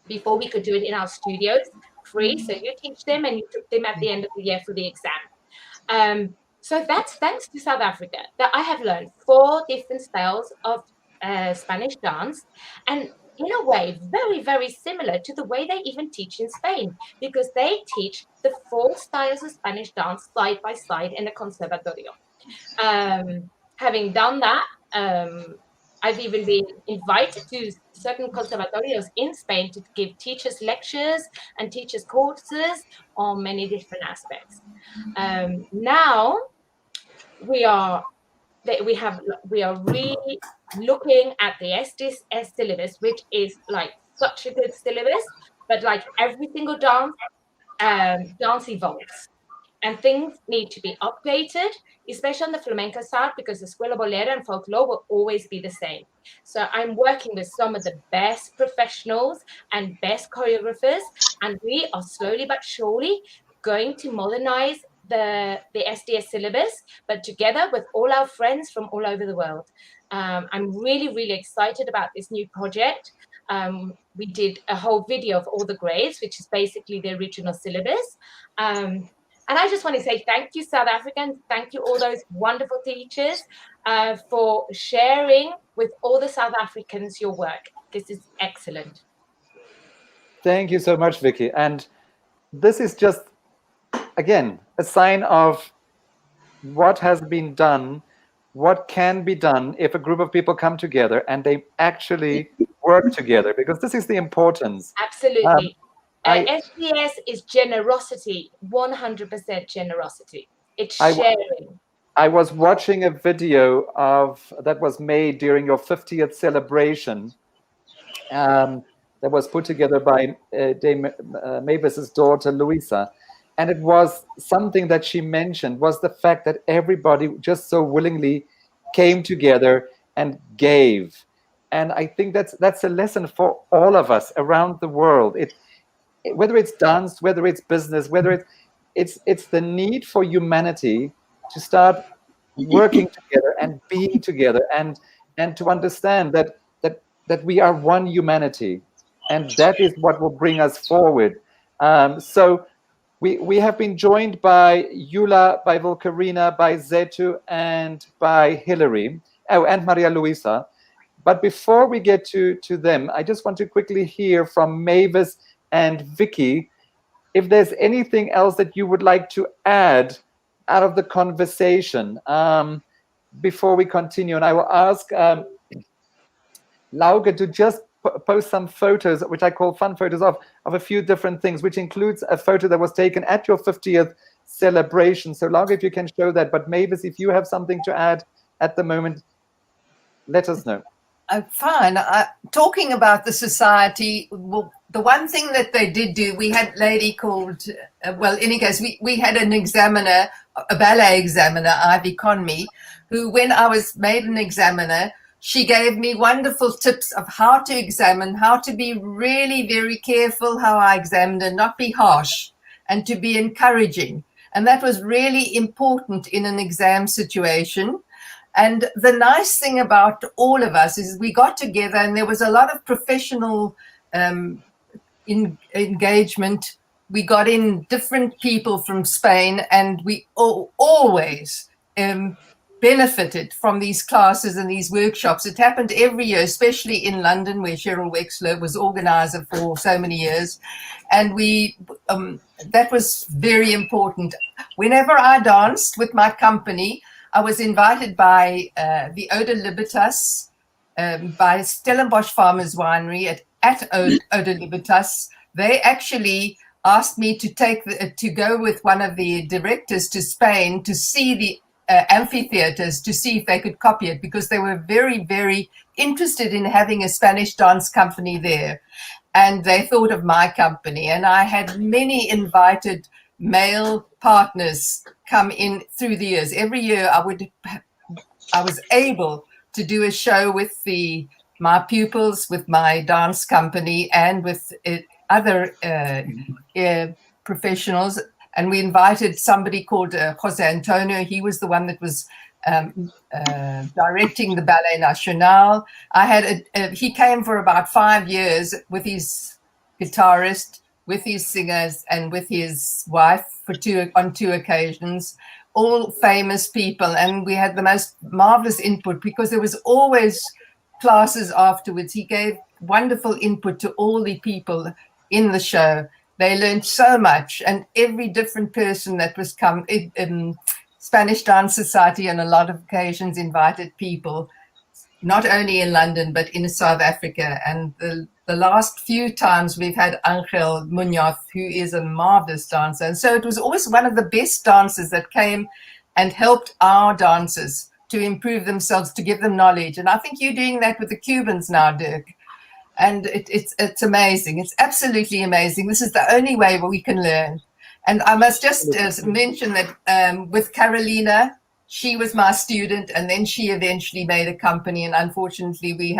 before we could do it in our studios, free. So you teach them and you took them at the end of the year for the exam. So that's thanks to South Africa that I have learned 4 different styles of Spanish dance, and in a way very similar to the way they even teach in Spain, because they teach the 4 styles of Spanish dance side by side in a conservatorio. Having done that, I've even been invited to certain conservatorios in Spain to give teachers lectures and teachers courses on many different aspects. Now we are really looking at the SDS syllabus, which is like such a good syllabus, but like every single dance evolves. And things need to be updated, especially on the flamenco side, because the escuela bolera and folklore will always be the same. So I'm working with some of the best professionals and best choreographers, and we are slowly but surely going to modernize the SDS syllabus, but together with all our friends from all over the world. I'm really excited about this new project. We did a whole video of all the grades, which is basically the original syllabus. And I just want to say thank you, South Africans. Thank you, all those wonderful teachers, for sharing with all the South Africans your work. This is excellent. Thank you so much, Vicki. And this is just, again, a sign of what has been done, what can be done if a group of people come together and they actually work together, because this is the importance. Absolutely. SDS is generosity, 100% generosity. It's sharing. I was watching a video that was made during your 50th celebration that was put together by Mavis's daughter, Louisa. And it was something that she mentioned was the fact that everybody just so willingly came together and gave. And I think that's a lesson for all of us around the world. Whether it's dance, whether it's business, whether it's the need for humanity to start working together and being together, and to understand that we are one humanity, and that is what will bring us forward. So we have been joined by Youla, by Vulkarina, by Zetu, and by Hilary, and Maria Luisa. But before we get to them, I just want to quickly hear from Mavis and Vicki, if there's anything else that you would like to add out of the conversation before we continue. And I will ask Lauke to just post some photos, which I call fun photos of a few different things, which includes a photo that was taken at your 50th celebration. So Lauke, if you can show that. But Mavis, if you have something to add at the moment, let us know. Fine. Talking about the society, well, the one thing that they did do, we had a lady called, well, in any case, we had an examiner, a ballet examiner, Ivy Conmy, who, when I was made an examiner, she gave me wonderful tips of how to examine, how to be really very careful how I examined and not be harsh, and to be encouraging. And that was really important in an exam situation. And the nice thing about all of us is we got together and there was a lot of professional engagement. We got in different people from Spain, and we always benefited from these classes and these workshops. It happened every year, especially in London, where Cheryl Wexler was organizer for so many years. And that was very important. Whenever I danced with my company, I was invited by the Eau de Libertas, by Stellenbosch Farmers Winery at Eau de Libertas, they actually asked me to go with one of the directors to Spain to see the amphitheaters, to see if they could copy it, because they were very, very interested in having a Spanish dance company there. And they thought of my company, and I had many invited male partners come in through the years. Every year I was able to do a show with my pupils, with my dance company, and with other professionals. And we invited somebody called Jose Antonio. He was the one that was directing the Ballet Nacional. He came for about 5 years with his guitarist, with his singers, and with his wife on two occasions, all famous people. And we had the most marvelous input, because there was always classes afterwards. He gave wonderful input to all the people in the show. They learned so much, and every different person that was come. Spanish Dance Society on a lot of occasions invited people, not only in London, but in South Africa. And the last few times we've had Angel Munoz, who is a marvelous dancer. And so it was always one of the best dancers that came and helped our dancers to improve themselves, to give them knowledge. And I think you're doing that with the Cubans now, Dirk. And it's amazing. It's absolutely amazing. This is the only way where we can learn. And I must just mention that with Carolina, she was my student, and then she eventually made a company. And unfortunately,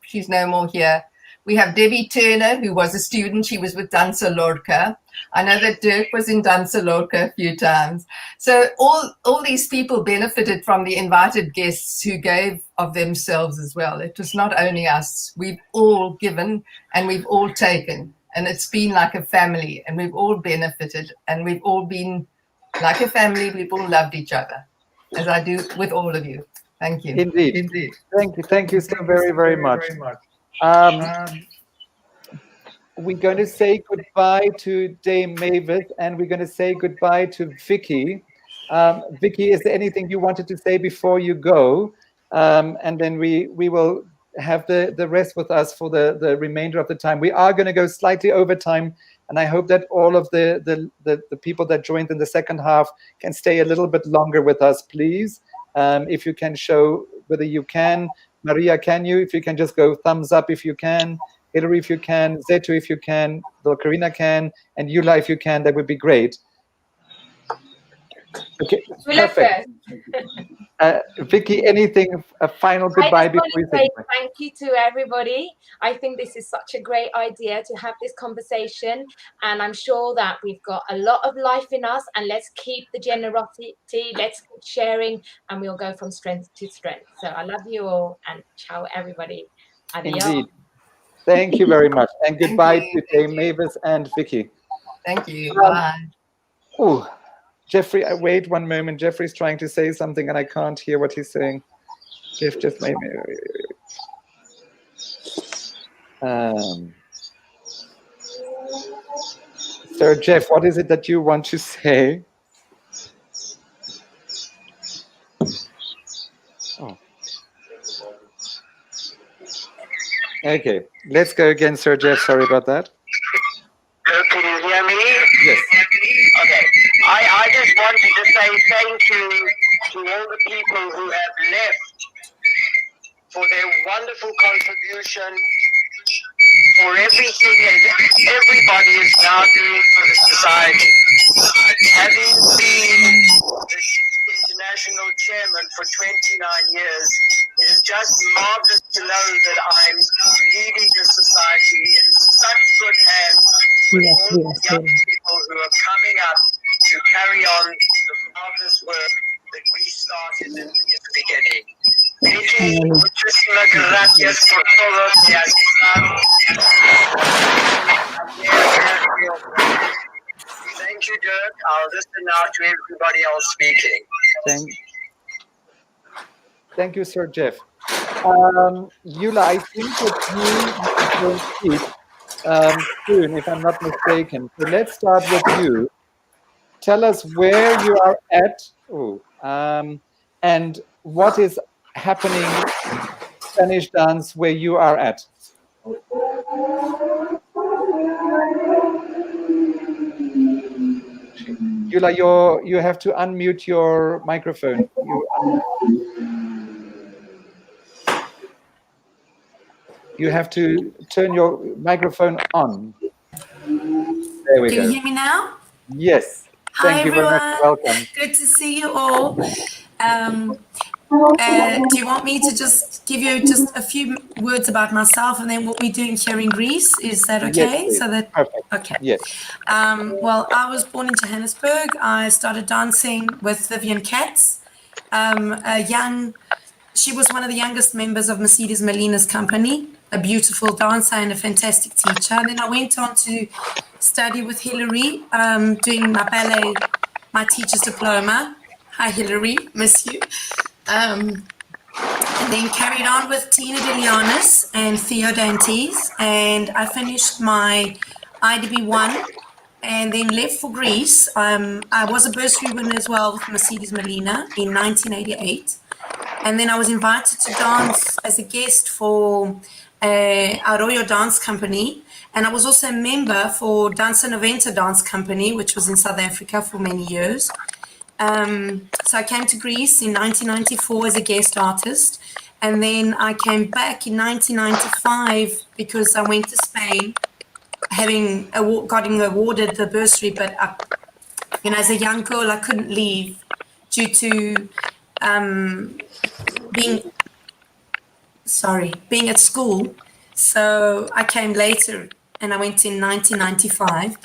she's no more here. We have Debbie Turner, who was a student. She was with Danza Lorca. I know that Dirk was in Danza Lorca a few times. So all these people benefited from the invited guests who gave of themselves as well. It was not only us. We've all given and we've all taken. And it's been like a family, and we've all benefited, and we've all been like a family. We've all loved each other, as I do with all of you. Thank you. Indeed. Thank you so very, very much. We're going to say goodbye to Dame Mavis, and we're going to say goodbye to Vicki. Vicki, is there anything you wanted to say before you go? And then we will have the rest with us for the remainder of the time. We are going to go slightly over time, and I hope that all of the people that joined in the second half can stay a little bit longer with us, please. If you can show whether you can. Maria, can you? If you can just go thumbs up if you can. Hilary, if you can. Zetu, if you can. Karina can. And Youla, if you can, that would be great. Okay, perfect. Vicki, anything, a final goodbye before we say goodbye? Thank you to everybody. I think this is such a great idea to have this conversation, and I'm sure that we've got a lot of life in us, and let's keep the generosity, let's keep sharing, and we'll go from strength to strength. So I love you all, and ciao everybody. Adios. Indeed. Thank you very much, and goodbye to Dame Mavis and Vicki. Thank you. Bye. Oh. Geoffrey, wait one moment. Geoffrey's trying to say something and I can't hear what he's saying. Jeff just made me. Sir Jeff, what is it that you want to say? Oh. Okay, let's go again, Sir Jeff. Sorry about that. Can you hear me? Yes. Okay. I just wanted to say thank you to all the people who have left for their wonderful contribution, for everything everybody is now doing for the society. Having been the international chairman for 29 years, it is just marvelous to know that I'm leading the society in such good hands with all the young people who are coming up to carry on the marvelous work that we started in the beginning. Vicki, muchísimas gracias por todo que has estado. Thank you, Dirk. I'll listen now to everybody else speaking. Thank you, Sir Jeff. Youla, I think that you will speak soon, if I'm not mistaken. So let's start with you. Tell us where you are at, and what is happening in Spanish dance where you are at. Youla, you have to unmute your microphone. You have to turn your microphone on. There we go. Can you hear me now? Yes. Hi, Thank you very much. everyone. Welcome. Good to see you all. Do you want me to just give you just a few words about myself and then what we're doing here in Greece? Is that okay? Yes, so that perfect. Okay. Yes. Well, I was born in Johannesburg. I started dancing with Vivian Katz, she was one of the youngest members of Mercedes Molina's company, a beautiful dancer and a fantastic teacher. And then I went on to study with Hilary, doing my ballet, my teacher's diploma. Hi, Hilary, miss you. And then carried on with Tina Delianis and Theo Dantes. And I finished my IDB1 and then left for Greece. I was a bursary winner as well with Mercedes Molina in 1988. And then I was invited to dance as a guest for Arroyo Dance Company. And I was also a member for Danza Noventa Dance Company, which was in South Africa for many years. So I came to Greece in 1994 as a guest artist. And then I came back in 1995 because I went to Spain, having gotten awarded the bursary. But as a young girl, I couldn't leave due to being at school. So I came later and I went in 1995.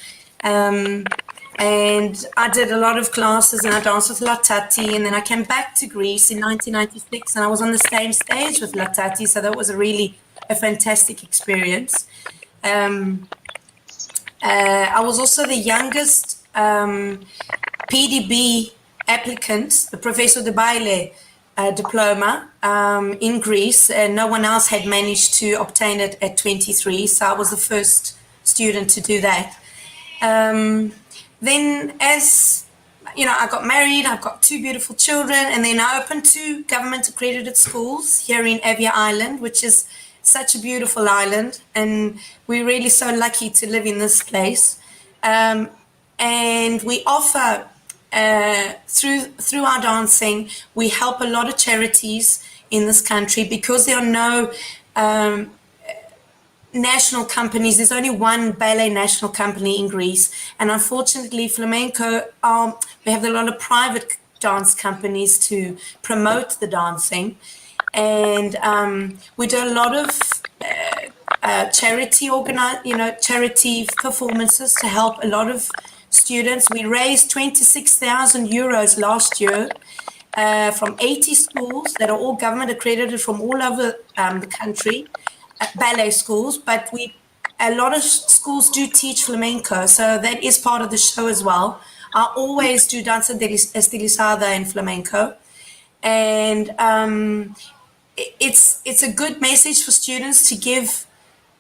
And I did a lot of classes and I danced with Latati, and then I came back to Greece in 1996 and I was on the same stage with Latati. So that was a fantastic experience. I was also the youngest PDB applicant, the Professor de Baile diploma in Greece, and no one else had managed to obtain it at 23, so I was the first student to do that. Then as I got married, I've got 2 beautiful children, and then I opened 2 government accredited schools here in Evia Island, which is such a beautiful island, and we're really so lucky to live in this place. And we offer through our dancing, we help a lot of charities in this country because there are no national companies. There's only one ballet national company in Greece, and unfortunately flamenco, we have a lot of private dance companies to promote the dancing, and we do a lot of charity performances to help a lot of students. We raised 26,000 euros last year from 80 schools that are all government accredited from all over the country, ballet schools, but a lot of schools do teach flamenco, so that is part of the show as well. I always do danza estilizada and flamenco, and it's a good message for students to give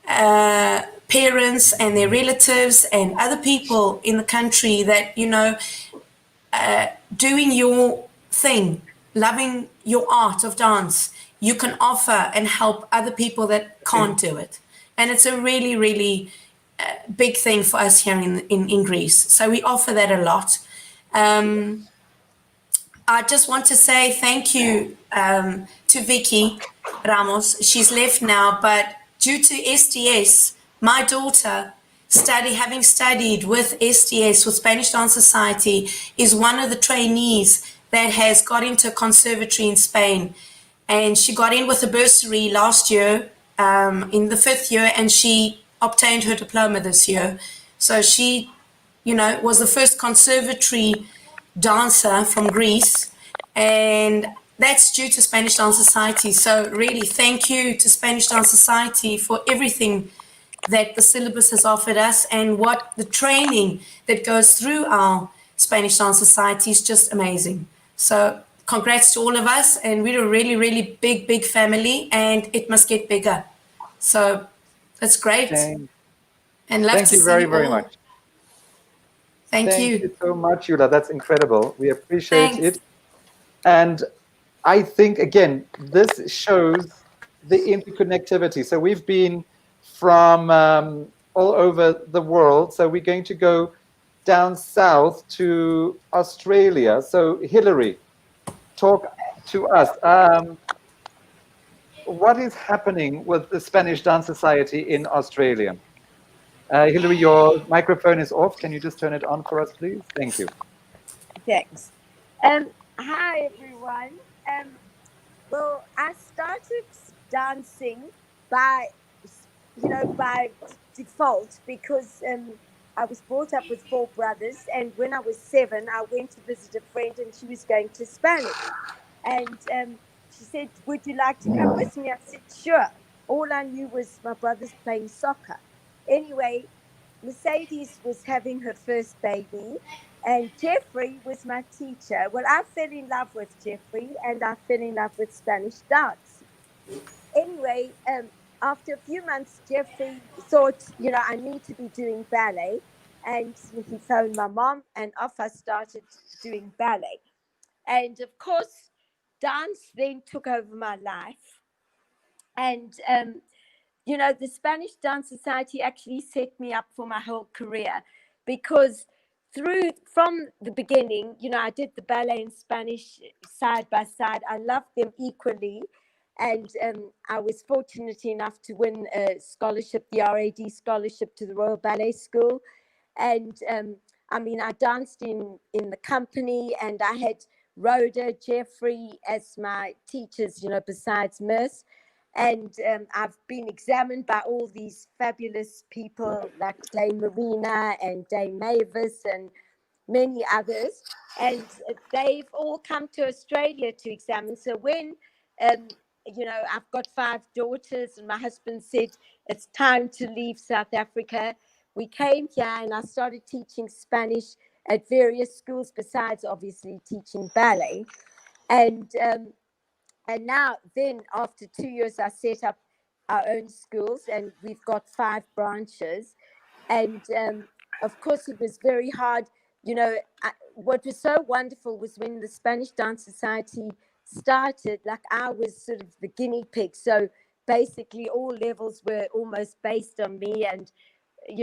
parents and their relatives and other people in the country that, doing your thing, loving your art of dance, you can offer and help other people that can't do it. And it's a really, really big thing for us here in Greece. So we offer that a lot. I just want to say thank you to Vicki Ramos. She's left now, but due to SDS, my daughter, having studied with SDS, with Spanish Dance Society, is one of the trainees that has got into a conservatory in Spain. And she got in with a bursary last year, in the 5th year, and she obtained her diploma this year. So she, was the first conservatory dancer from Greece, and that's due to Spanish Dance Society. So really, thank you to Spanish Dance Society for everything that the syllabus has offered us, and what the training that goes through our Spanish Dance Society is just amazing. So congrats to all of us, and we're a really, really big family, and it must get bigger. So that's great. And love Thank to you very, see very all. much. Thank you. Thank you so much, Youla. That's incredible. We appreciate it. And I think, again, this shows the interconnectivity. So we've been from all over the world. So we're going to go down south to Australia. So Hilary, talk to us. What is happening with the Spanish Dance Society in Australia? Hilary, your microphone is off. Can you just turn it on for us, please? Thank you. Thanks. Hi, everyone. Well, I started dancing by default because I was brought up with 4 brothers, and when I was 7, I went to visit a friend, and she was going to Spanish, and she said, "Would you like to come with me?" I said, "Sure." All I knew was my brother's playing soccer. Anyway, Mercedes was having her first baby, and Geoffrey was my teacher. Well, I fell in love with Geoffrey, and I fell in love with Spanish dance. Anyway, after a few months, Geoffrey thought, I need to be doing ballet, and he phoned my mom, and off I started doing ballet. And of course, dance then took over my life. And the Spanish Dance Society actually set me up for my whole career, because from the beginning, I did the ballet and Spanish side by side. I loved them equally. And I was fortunate enough to win a scholarship, the RAD scholarship to the Royal Ballet School. And I danced in the company, and I had Rhoda, Geoffrey as my teachers, besides Merce. And I've been examined by all these fabulous people like Dame Marina and Dame Mavis and many others. And they've all come to Australia to examine. So when, I've got 5 daughters, and my husband said, it's time to leave South Africa, we came here, and I started teaching Spanish at various schools, besides obviously teaching ballet. And now, then, after 2 years, I set up our own schools, and we've got 5 branches. And of course, it was very hard. What was so wonderful was when the Spanish Dance Society started, like, I was sort of the guinea pig. So basically, all levels were almost based on me. And,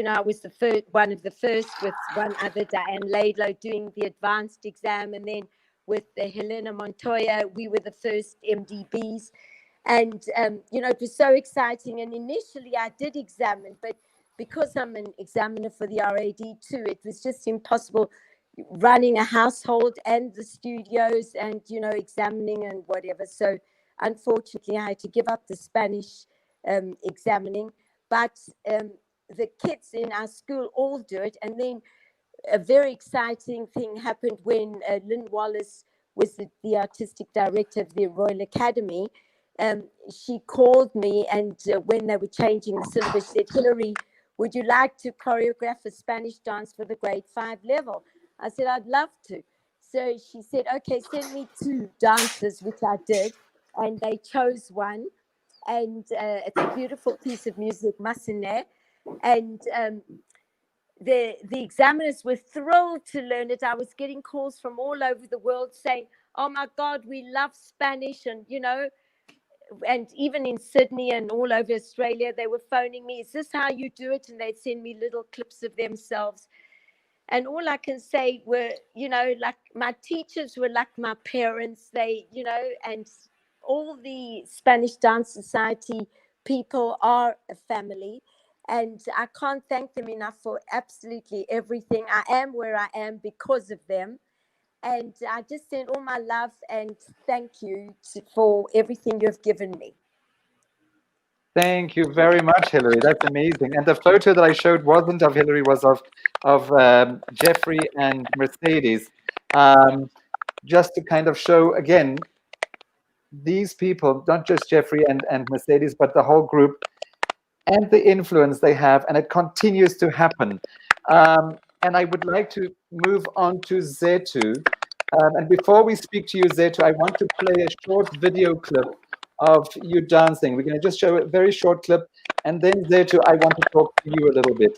I was one of the first with one other, Diane Laidlow, doing the advanced exam. And then with Helena Montoya, we were the first MDBs. And, it was so exciting. And initially I did examine, but because I'm an examiner for the RAD too, it was just impossible running a household and the studios and, examining and whatever. So unfortunately, I had to give up the Spanish examining. But the kids in our school all do it. And then a very exciting thing happened when Lynn Wallace was the artistic director of the Royal Academy. She called me, and when they were changing the syllabus, she said, "Hilary, would you like to choreograph a Spanish dance for the grade 5 level?" I said, "I'd love to." So she said, "Okay, send me 2 dancers," which I did, and they chose one. And it's a beautiful piece of music, Massenet. And the examiners were thrilled to learn it. I was getting calls from all over the world saying, "Oh my God, we love Spanish." And, and even in Sydney and all over Australia, they were phoning me, "Is this how you do it?" And they'd send me little clips of themselves. And all I can say were, like my teachers were like my parents. They, and all the Spanish Dance Society people are a family. And I can't thank them enough for absolutely everything. I am where I am because of them. And I just send all my love and thank you for everything you've given me. Thank you very much, Hilary. That's amazing. And the photo that I showed wasn't of Hilary, was of Geoffrey and Mercedes. Just to kind of show, again, these people, not just Geoffrey and Mercedes, but the whole group, and the influence they have, and it continues to happen. And I would like to move on to Zetu. And before we speak to you, Zetu, I want to play a short video clip of you dancing. We're going to just show a very short clip, and then Zetu, I want to talk to you a little bit.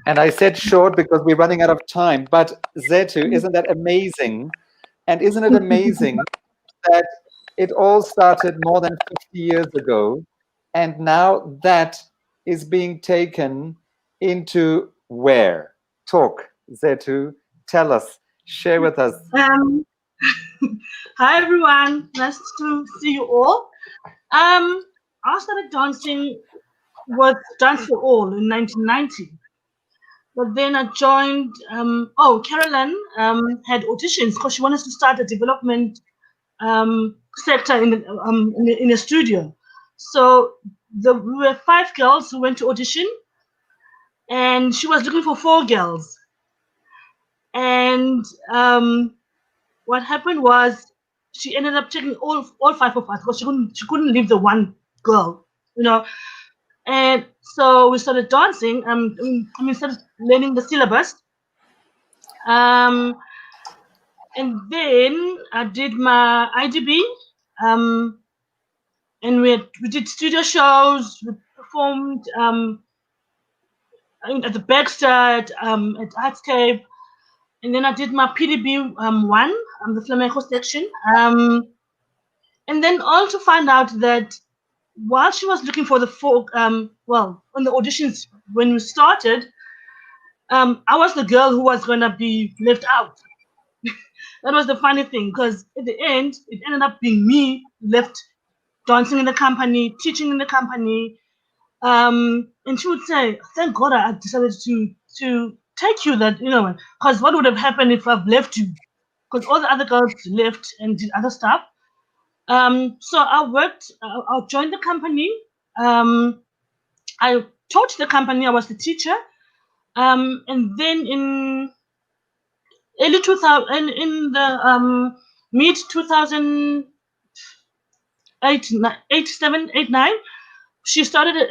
And I said short because we're running out of time. But Zetu, isn't that amazing? And isn't it amazing that it all started more than 50 years ago, and now that is being taken into where? Talk, Zetu, tell us, share with us. Hi everyone, nice to see you all. I started dancing with Dance for All in 1990. But then I joined, Kurland had auditions because she wanted to start a development sector in a studio. So we were 5 girls who went to audition, and she was looking for 4 girls. And what happened was she ended up taking all 5 of us because she couldn't leave the one girl, you know. And so we started dancing. We started learning the syllabus. And then I did my IDB. And we did studio shows. We performed at the Baxter, at Artscape. And then I did my PDB 1, the flamenco section. And then all to find out that while she was looking for the folk, on the auditions when we started, I was the girl who was gonna be left out. That was the funny thing, because at the end, it ended up being me left dancing in the company, teaching in the company. And she would say, "Thank God I decided to take you, that, because what would have happened if I've left you? Because all the other girls left and did other stuff." So I joined the company. I taught the company, I was the teacher. And then in early 2000, in the mid 2008, 7, 8, 9, she started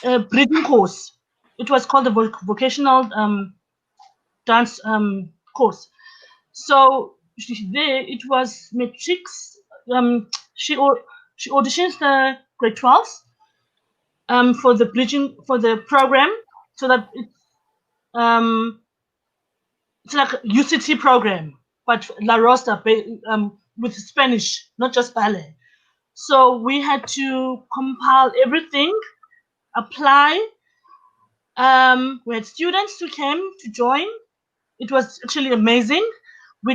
a breathing course. It was called the vocational dance course. So there it was matrix. She auditions the grade 12s for the program, so that it's like a UCT program, but La Rosa with Spanish, not just ballet. So we had to compile everything, apply. We had students who came to join. It was actually amazing. I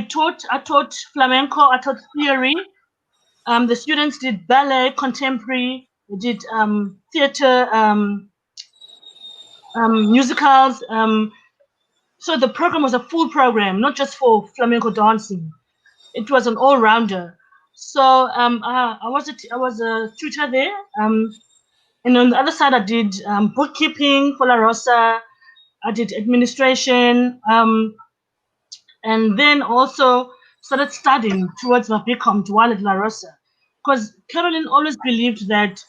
taught flamenco, I taught theory. The students did ballet, contemporary, they did theater, musicals. So the program was a full program, not just for flamenco dancing. It was an all-rounder. So I was a tutor there. And on the other side, I did bookkeeping for La Rosa. I did administration. And then also started studying towards my BCom while at La Rosa. Because Caroline always believed that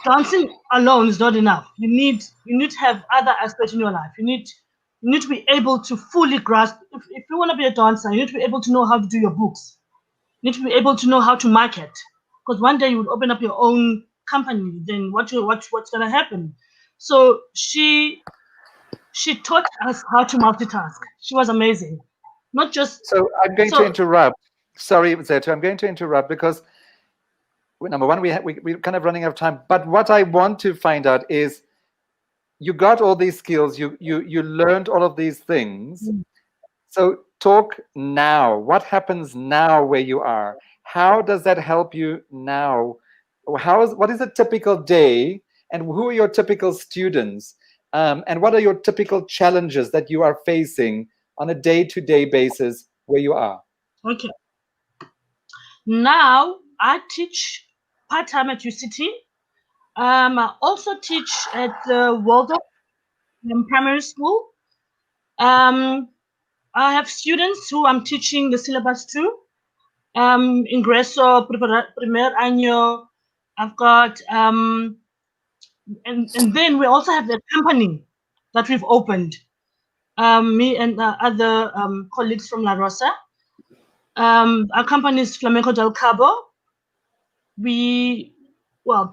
dancing alone is not enough. You need to have other aspects in your life. You need to be able to fully grasp. If you want to be a dancer, you need to be able to know how to do your books. You need to be able to know how to market. Because one day you would open up your own company, then what's going to happen? So she taught us how to multitask. She was amazing. Not just. So I'm going to interrupt. Sorry, Zetu, I'm going to interrupt because number one, we're kind of running out of time. But what I want to find out is, you got all these skills, you learned all of these things. So talk now. What happens now where you are? How does that help you now? What is a typical day, and who are your typical students? And what are your typical challenges that you are facing on a day-to-day basis where you are? Okay. Now I teach part-time at UCT. I also teach at the Waldorf primary school. I have students who I'm teaching the syllabus to. Ingreso, primer año. I've got, and then we also have the company that we've opened. Me and other colleagues from La Rosa. Our company is Flamenco del Cabo. Before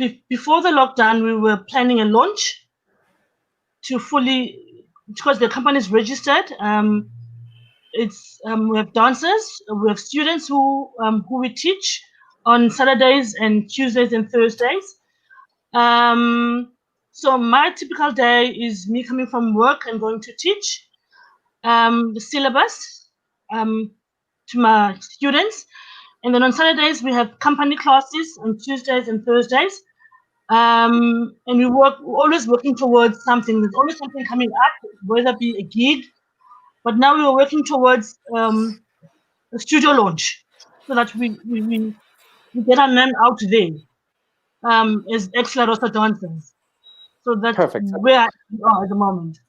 the lockdown, we were planning a launch to fully, because the company is registered. We have dancers, we have students who we teach on Saturdays and Tuesdays and Thursdays. So my typical day is me coming from work and going to teach the syllabus to my students. And then on Saturdays, we have company classes on Tuesdays and Thursdays. And we're always working towards something. There's always something coming up, whether it be a gig. But now we're working towards a studio launch so that we get our name out there as ex-La Rosa dancers. So that's Perfect. where we are at the moment.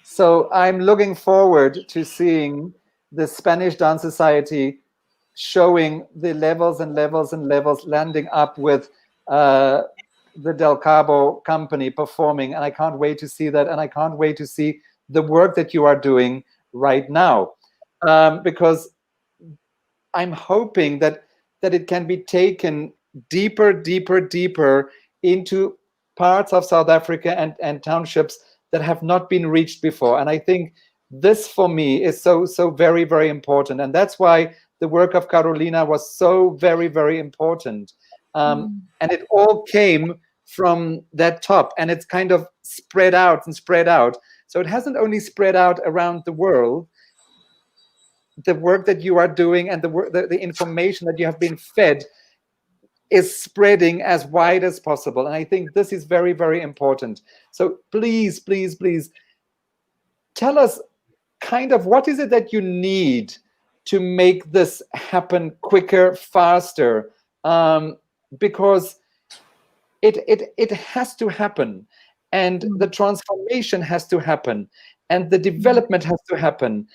So I'm looking forward to seeing the Spanish Dance Society showing the levels and levels and levels, landing up with the Del Cabo company performing. And I can't wait to see that. And I can't wait to see the work that you are doing right now. Because I'm hoping that it can be taken deeper, deeper, deeper into parts of South Africa and townships that have not been reached before. And I think this for me is so very, very important. And that's why the work of Carolina was so very, very important. And it all came from that top, and it's kind of spread out and spread out. So it hasn't only spread out around the world. The work that you are doing and the information that you have been fed is spreading as wide as possible. And I think this is very, very important. So please, please, please tell us kind of what is it that you need to make this happen quicker, faster, because it has to happen, and the transformation has to happen, and the development has to happen.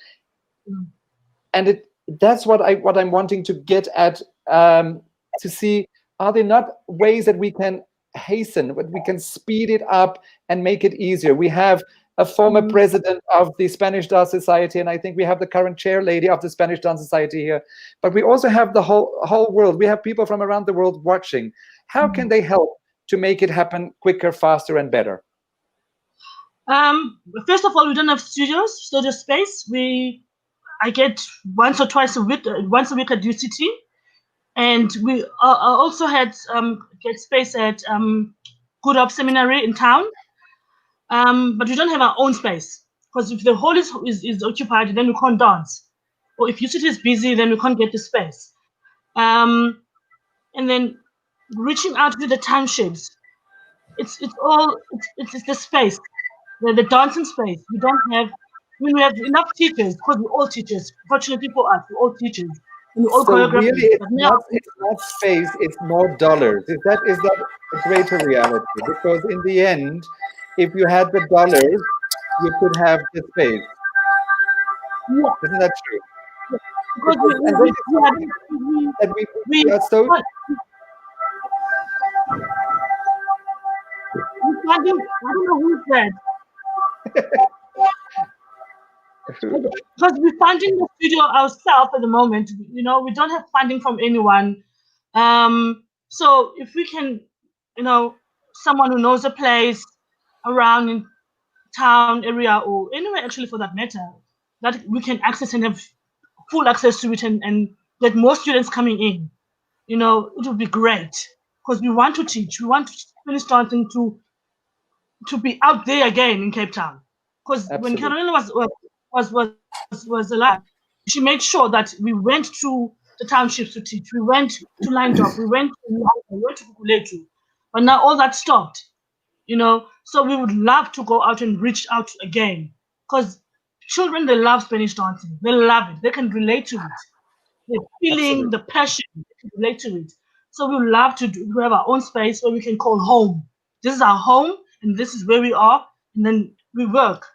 And that's what I'm wanting to get at, to see, are there not ways that we can hasten, that we can speed it up and make it easier? We have a former president of the Spanish Dance Society, and I think we have the current chair lady of the Spanish Dance Society here. But we also have the whole world. We have people from around the world watching. How can they help to make it happen quicker, faster, and better? First of all, we don't have studio space. I get once or twice a week, once a week at UCT, and we also had get space at Good Hope Seminary in town. But we don't have our own space, because if the hall is occupied, then we can't dance. Or if UCT is busy, then we can't get the space. And then reaching out to the townships, it's the space, the dancing space. We don't have. We have enough teachers, because we're all teachers. Fortunately for us, we're all teachers. And we're all choreographers. Really, it's not space, it's more dollars. Is that a greater reality? Because in the end, if you had the dollars, you could have the space. Yeah. Isn't that true? Yeah. Because we are so... I don't know who's that. Because we're funding the studio ourselves at the moment. We don't have funding from anyone. So if we can, someone who knows a place around in town area, or anywhere actually for that matter, that we can access and have full access to it, and get more students coming in, it would be great, because we want to teach. We want to finish dancing to be out there again in Cape Town. Because when Carolina was alive, she made sure that we went to the townships to teach. We went to Lindop, we went to Kukuletu, but now all that stopped. So we would love to go out and reach out again, because children, they love Spanish dancing. They love it. They can relate to it. The feeling, the passion, they can relate to it. So we would love to have our own space where we can call home. This is our home, and this is where we are, and then we work.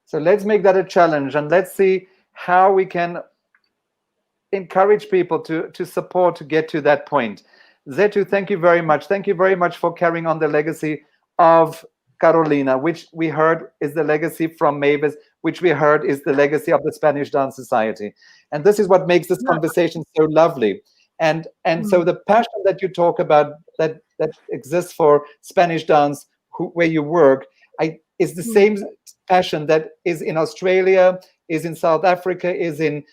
So let's make that a challenge, and let's see how we can encourage people to support to get to that point. Zetu, thank you very much. Thank you very much for carrying on the legacy of Carolina, which we heard is the legacy from Mavis, which we heard is the legacy of the Spanish Dance Society. And this is what makes this conversation so lovely. And so the passion that you talk about that exists for Spanish dance, where you work, is the same passion that is in Australia, is in South Africa, is in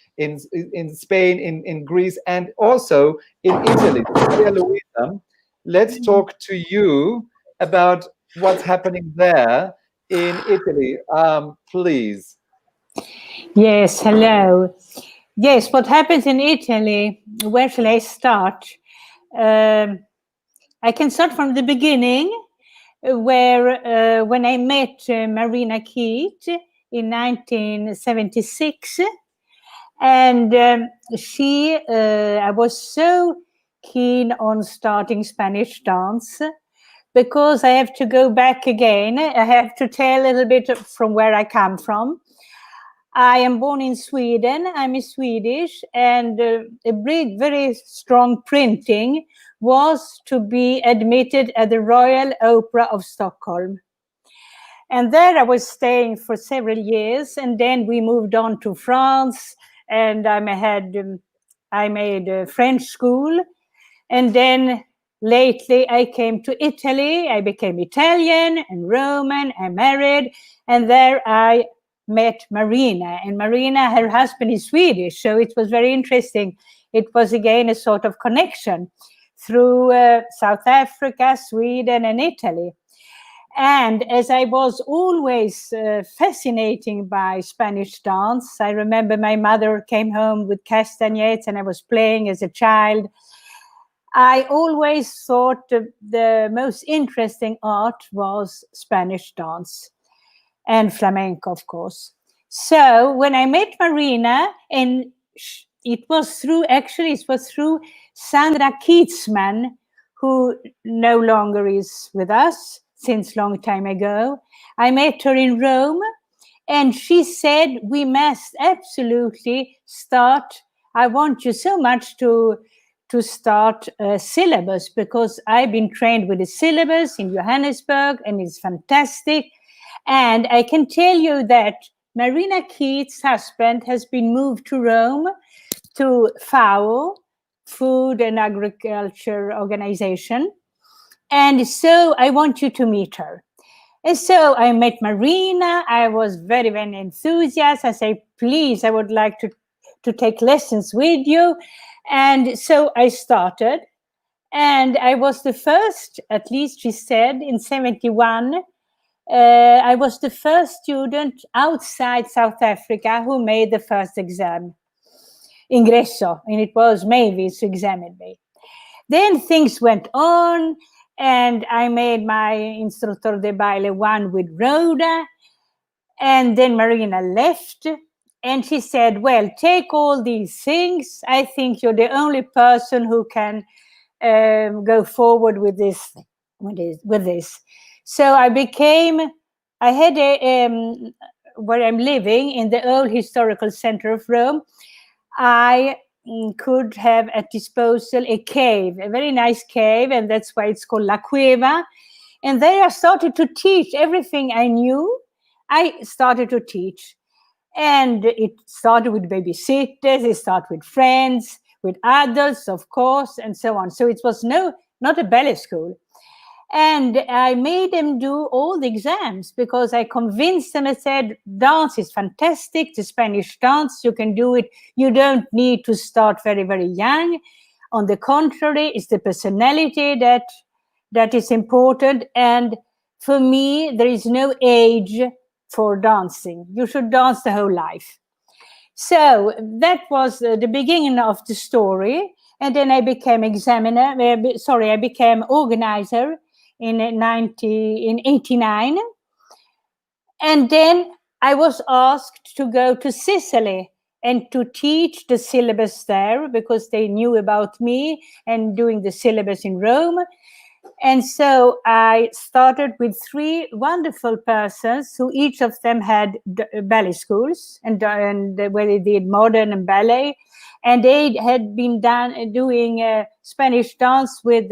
Spain, in Greece, and also in Italy. Maria Luisa, let's talk to you about what's happening there in Italy, please. Yes, hello. Yes, what happens in Italy? Where shall I start? I can start from the beginning, where when I met Marina Keat in 1976, and I was so keen on starting Spanish dance, because I have to go back again. I have to tell a little bit from where I come from. I am born in Sweden. I'm Swedish, and a big, very strong printing was to be admitted at the Royal Opera of Stockholm. And there I was staying for several years, and then we moved on to France, and I made a French school, and then lately I came to Italy. I became Italian and Roman. I married, and there I met Marina, and Marina, her husband is Swedish, so it was very interesting. It was again a sort of connection through South Africa, Sweden, and Italy. And as I was always fascinating by Spanish dance, I remember my mother came home with castanets and I was playing as a child. I always thought the most interesting art was Spanish dance. And flamenco, of course. So when I met Marina, and it was through Sandra Keatsman, who no longer is with us since long time ago. I met her in Rome, and she said, we must absolutely start. I want you so much to start a syllabus, because I've been trained with a syllabus in Johannesburg, and it's fantastic. And I can tell you that Marina Keat's husband has been moved to Rome to FAO, Food and Agriculture Organization. And so I want you to meet her. And so I met Marina. I was very, very enthusiastic. I said, please, I would like to take lessons with you. And so I started. And I was the first, at least she said, in 1971, I was the first student outside South Africa who made the first exam, ingresso, and it was Mavis who examined me. Then things went on, and I made my instructor de baile 1 with Rhoda, and then Marina left, and she said, well, take all these things. I think you're the only person who can go forward with this. So I had where I'm living in the old historical center of Rome, I could have at disposal a cave, a very nice cave, and that's why it's called La Cueva. And there I started to teach everything I knew. I started to teach. And it started with babysitters, it started with friends, with adults, of course, and so on. So it was not a ballet school. And I made them do all the exams, because I convinced them. I said, dance is fantastic, the Spanish dance, you can do it. You don't need to start very, very young. On the contrary, it's the personality that is important. And for me, there is no age for dancing. You should dance the whole life. So that was the beginning of the story. And then I became I became organizer in 89. And then I was asked to go to Sicily and to teach the syllabus there, because they knew about me and doing the syllabus in Rome. And so I started with 3 wonderful persons who each of them had ballet schools, and where they did modern and ballet. And they had been doing Spanish dance with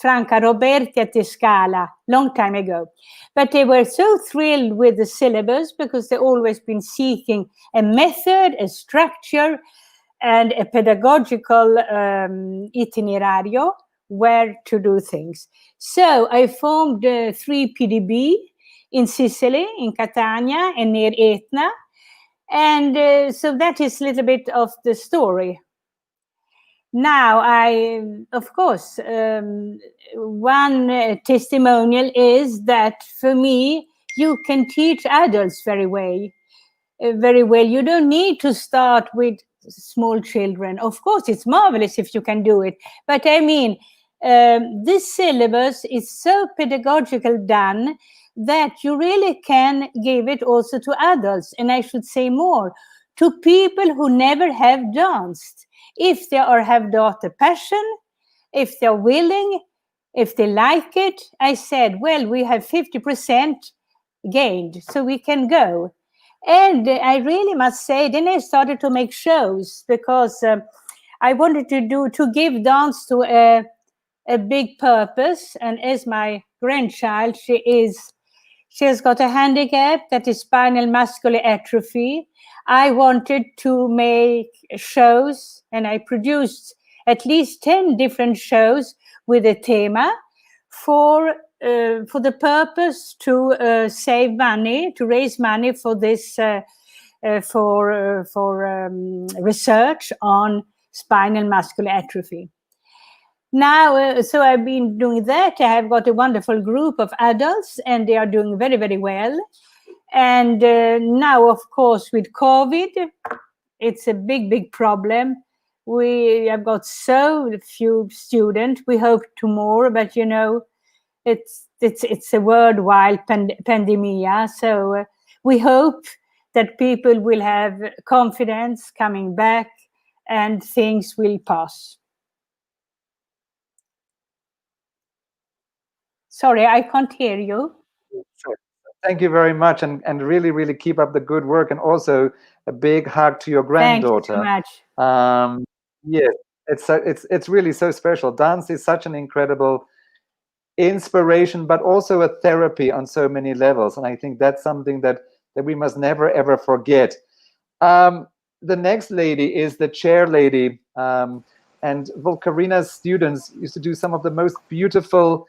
Franca Roberti at the Scala, long time ago. But they were so thrilled with the syllabus, because they've always been seeking a method, a structure, and a pedagogical itinerario where to do things. So I formed 3 PDB in Sicily, in Catania, and near Etna. And so that is a little bit of the story. Now, of course, one testimonial is that for me, you can teach adults very well. You don't need to start with small children. Of course, it's marvelous if you can do it. But I mean, this syllabus is so pedagogical done that you really can give it also to adults. And I should say more, to people who never have danced. If they have got a passion, if they're willing, if they like it, I said, well, we have 50% gained, so we can go. And I really must say, then I started to make shows because I wanted to give dance to a big purpose. And as my grandchild, she has got a handicap that is spinal muscular atrophy. I wanted to make shows, and I produced at least 10 different shows with a theme for the purpose to save money, to raise money for this, for research on spinal muscular atrophy. Now, so I've been doing that. I have got a wonderful group of adults, and they are doing very, very well. And now, of course, with COVID, it's a big, big problem. We have got so few students. We hope to more, but you know, it's a worldwide pandemia. So we hope that people will have confidence coming back, and things will pass. Sorry, I can't hear you. Thank you very much, and really, really keep up the good work, and also a big hug to your granddaughter. Thank you so much. Yes, it's really so special. Dance is such an incredible inspiration, but also a therapy on so many levels, and I think that's something that we must never ever forget. The next lady is the chair lady, and Karina's students used to do some of the most beautiful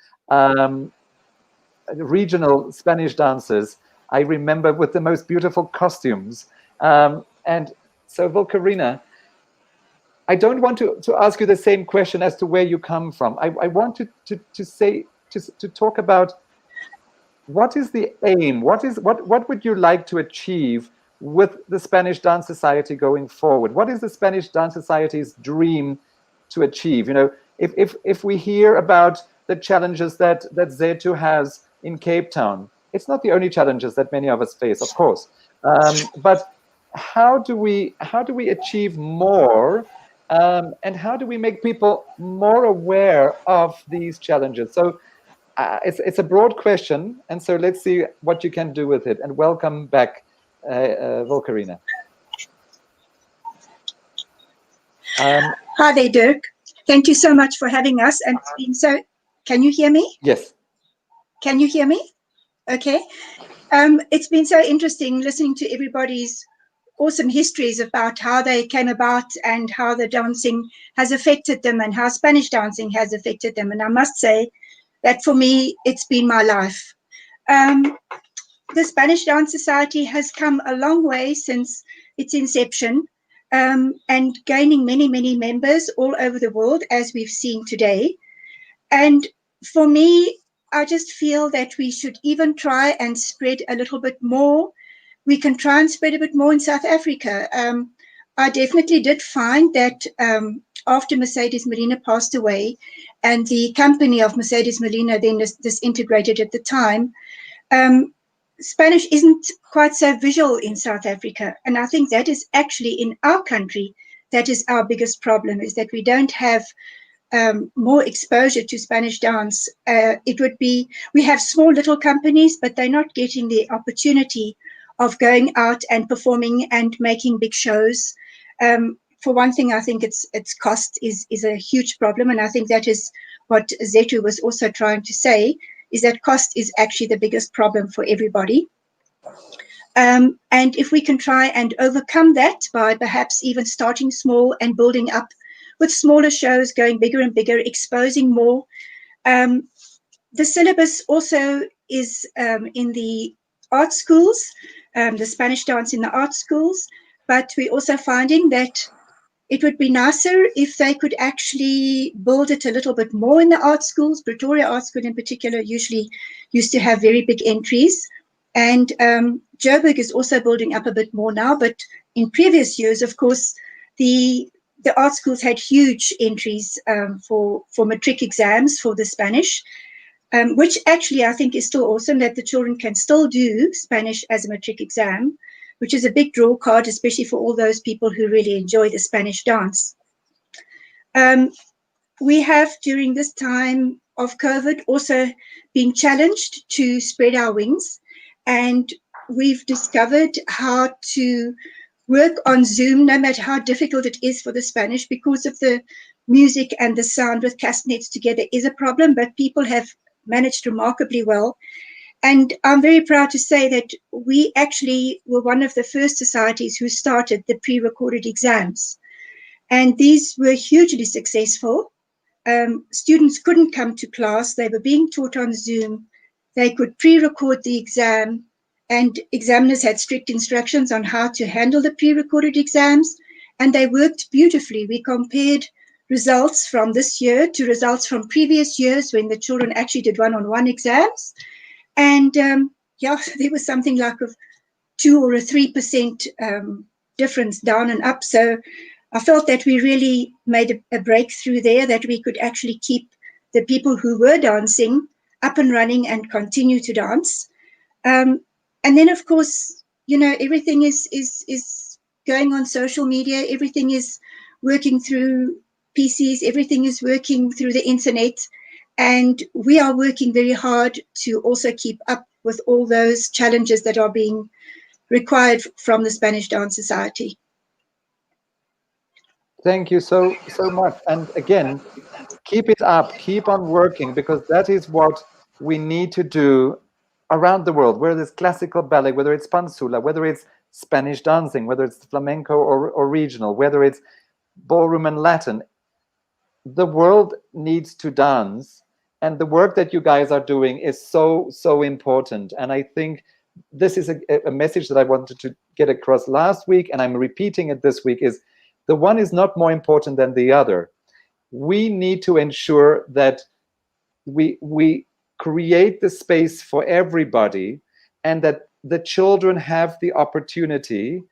regional Spanish dances. I remember with the most beautiful costumes. And so, Karina, I don't want to ask you the same question as to where you come from. I want to talk about what is the aim? What would you like to achieve with the Spanish Dance Society going forward? What is the Spanish Dance Society's dream to achieve? You know, if we hear about the challenges that ZETU has in Cape Town, it's not the only challenges that many of us face, of course. But how do we achieve more, and how do we make people more aware of these challenges? So it's a broad question, and so let's see what you can do with it. And welcome back, Karina. Hi there, Dirk. Thank you so much for having us. And it's been so. Can you hear me? Yes. Can you hear me? Okay. It's been so interesting listening to everybody's awesome histories about how they came about and how the dancing has affected them and how Spanish dancing has affected them. And I must say that for me, it's been my life. The Spanish Dance Society has come a long way since its inception, and gaining many, many members all over the world, as we've seen today. And for me, I just feel that we should even try and spread a little bit more. We can try and spread a bit more in South Africa. I definitely did find that after Mercedes Marina passed away, and the company of Mercedes Marina then disintegrated at the time, Spanish isn't quite so visual in South Africa. And I think that is actually in our country, that is our biggest problem, is that we don't have more exposure to Spanish dance. We have small little companies, but they're not getting the opportunity of going out and performing and making big shows. For one thing, I think its cost is a huge problem, and I think that is what ZETU was also trying to say, is that cost is actually the biggest problem for everybody. And if we can try and overcome that by perhaps even starting small and building up with smaller shows, going bigger and bigger, exposing more, The syllabus also is in the art schools, the Spanish dance in the art schools, but we're also finding that it would be nicer if they could actually build it a little bit more in the art schools. Pretoria Art School in particular usually used to have very big entries. And Joburg is also building up a bit more now, but in previous years, of course, the art schools had huge entries for matric exams for the Spanish, which actually I think is still awesome that the children can still do Spanish as a matric exam, which is a big draw card, especially for all those people who really enjoy the Spanish dance. We have, during this time of COVID, also been challenged to spread our wings, and we've discovered how to work on Zoom, no matter how difficult it is for the Spanish, because of the music and the sound with castanets together is a problem, but people have managed remarkably well. And I'm very proud to say that we actually were one of the first societies who started the pre-recorded exams. And these were hugely successful. Students couldn't come to class. They were being taught on Zoom. They could pre-record the exam, and examiners had strict instructions on how to handle the pre-recorded exams, and they worked beautifully. We compared results from this year to results from previous years when the children actually did one-on-one exams. And there was something like a 2 or a 3% difference down and up. So I felt that we really made a breakthrough there, that we could actually keep the people who were dancing up and running and continue to dance. And then, of course, everything is going on social media. Everything is working through PCs. Everything is working through the internet. And we are working very hard to also keep up with all those challenges that are being required from the Spanish Dance Society. Thank you so much. And again, keep it up, keep on working, because that is what we need to do around the world, whether it's classical ballet, whether it's pansula, whether it's Spanish dancing, whether it's flamenco or regional, whether it's ballroom and Latin. The world needs to dance, and the work that you guys are doing is so important. And I think this is a message that I wanted to get across last week, and I'm repeating it this week, is the one is not more important than the other. We need to ensure that we create the space for everybody, and that the children have the opportunity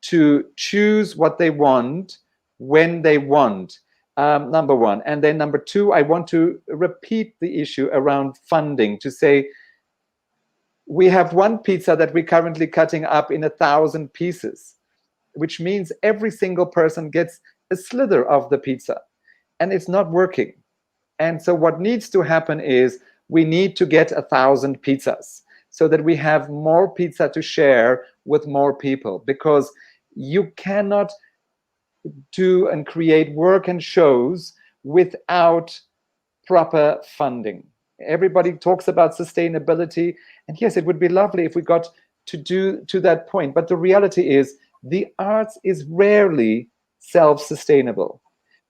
to choose what they want when they want, number one. And then number two, I want to repeat the issue around funding, to say we have one pizza that we're currently cutting up in 1,000 pieces, which means every single person gets a slither of the pizza, and it's not working. And so what needs to happen is we need to get 1,000 pizzas so that we have more pizza to share with more people, because you cannot do and create work and shows without proper funding. Everybody talks about sustainability, and yes, it would be lovely if we got to that point, but the reality is the arts is rarely self-sustainable,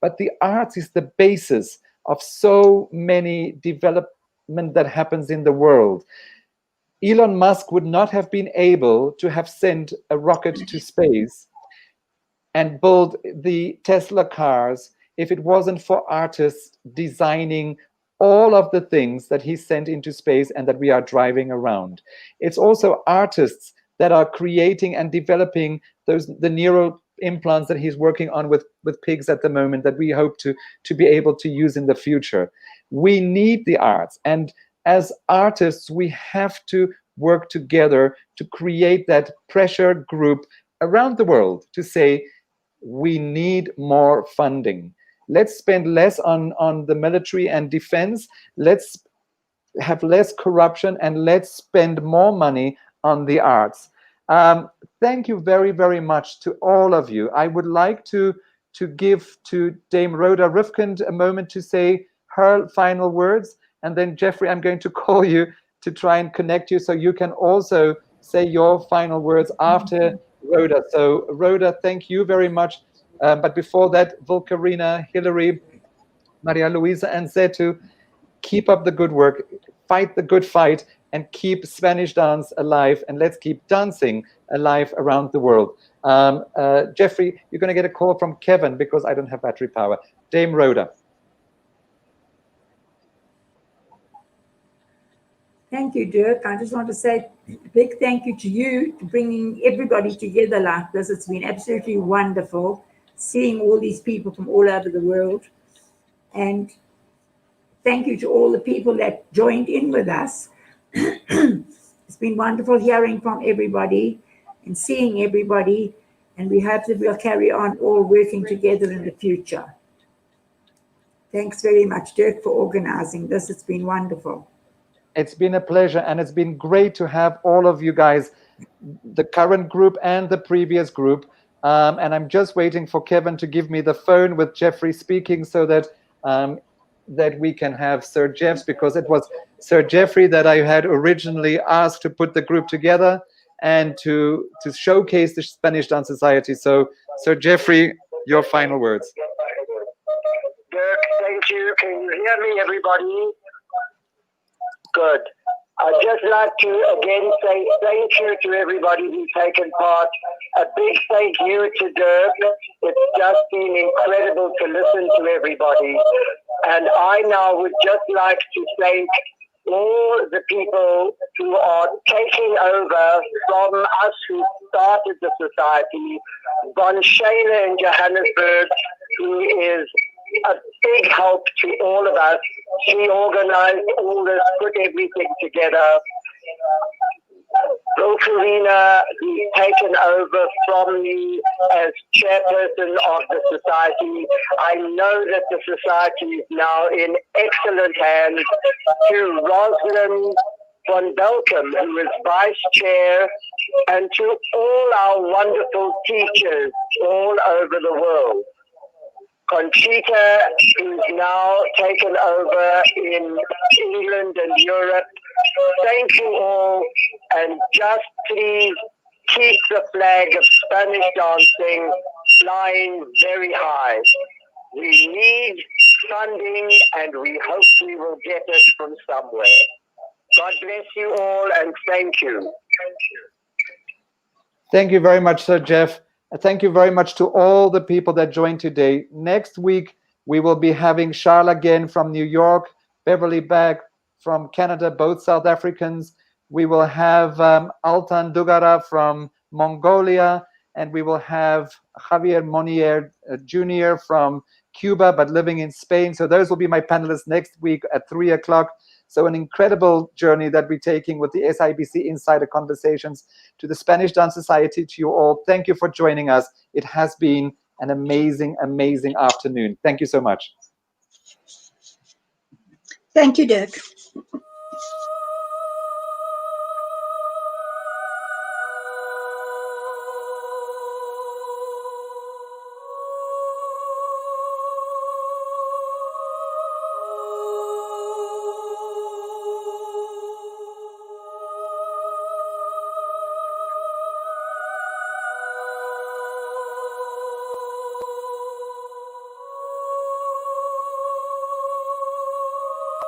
but the arts is the basis of so many development that happens in the world. Elon Musk would not have been able to have sent a rocket to space and build the Tesla cars if it wasn't for artists designing all of the things that he sent into space and that we are driving around. It's also artists that are creating and developing the neural implants that he's working on with pigs at the moment, that we hope to be able to use in the future. We need the arts, and as artists we have to work together to create that pressure group around the world to say we need more funding. Let's spend less on the military and defense. Let's have less corruption, and let's spend more money on the arts. Thank you very, very much to all of you. I would like to give to Dame Rhoda Rivkind a moment to say her final words, and then Geoffrey, I'm going to call you to try and connect you so you can also say your final words after Rhoda. So Rhoda, thank you very much. But before that, Vulkarina, Hilary, Maria Luisa, and Zetu, keep up the good work, fight the good fight, and keep Spanish dance alive, and let's keep dancing alive around the world. Geoffrey, you're going to get a call from Kevin because I don't have battery power. Dame Rhoda. Thank you, Dirk. I just want to say a big thank you to you for bringing everybody together like this. It's been absolutely wonderful seeing all these people from all over the world. And thank you to all the people that joined in with us. It's been wonderful hearing from everybody and seeing everybody. And we hope that we'll carry on all working together in the future. Thanks very much, Dirk, for organizing this. It's been wonderful. It's been a pleasure, and it's been great to have all of you guys, the current group and the previous group. And I'm just waiting for Kevin to give me the phone with Geoffrey speaking so that that we can have Sir Jeff's, because it was Sir Geoffrey that I had originally asked to put the group together and to showcase the Spanish Dance Society. So, Sir Geoffrey, your final words. Dirk, thank you. Can you hear me, everybody? Good. I'd just like to again say thank you to everybody who's taken part. A big thank you to Dirk. It's just been incredible to listen to everybody. And I now would just like to thank all the people who are taking over from us who started the society. Von Shayla in Johannesburg, who is a big help to all of us. She organized all this, put everything together. Marina, who's taken over from me as chairperson of the society. I know that the society is now in excellent hands. To Rosalind von Belkom, who is vice chair, and to all our wonderful teachers all over the world. Conchita, who's now taken over in England and Europe. Thank you all, and just please keep the flag of Spanish dancing flying very high. We need funding, and we hope we will get it from somewhere. God bless you all, and thank you. Thank you very much, Sir Jeff. Thank you very much to all the people that joined today. Next week, we will be having Charles again from New York, Beverly Beck from Canada, both South Africans. We will have Altan Dugara from Mongolia, and we will have Javier Monier Jr. from Cuba, but living in Spain. So those will be my panelists next week at 3 o'clock. So an incredible journey that we're taking with the SAIBC Insider Conversations to the Spanish Dance Society. To you all, thank you for joining us. It has been an amazing, amazing afternoon. Thank you so much. Thank you, Dirk.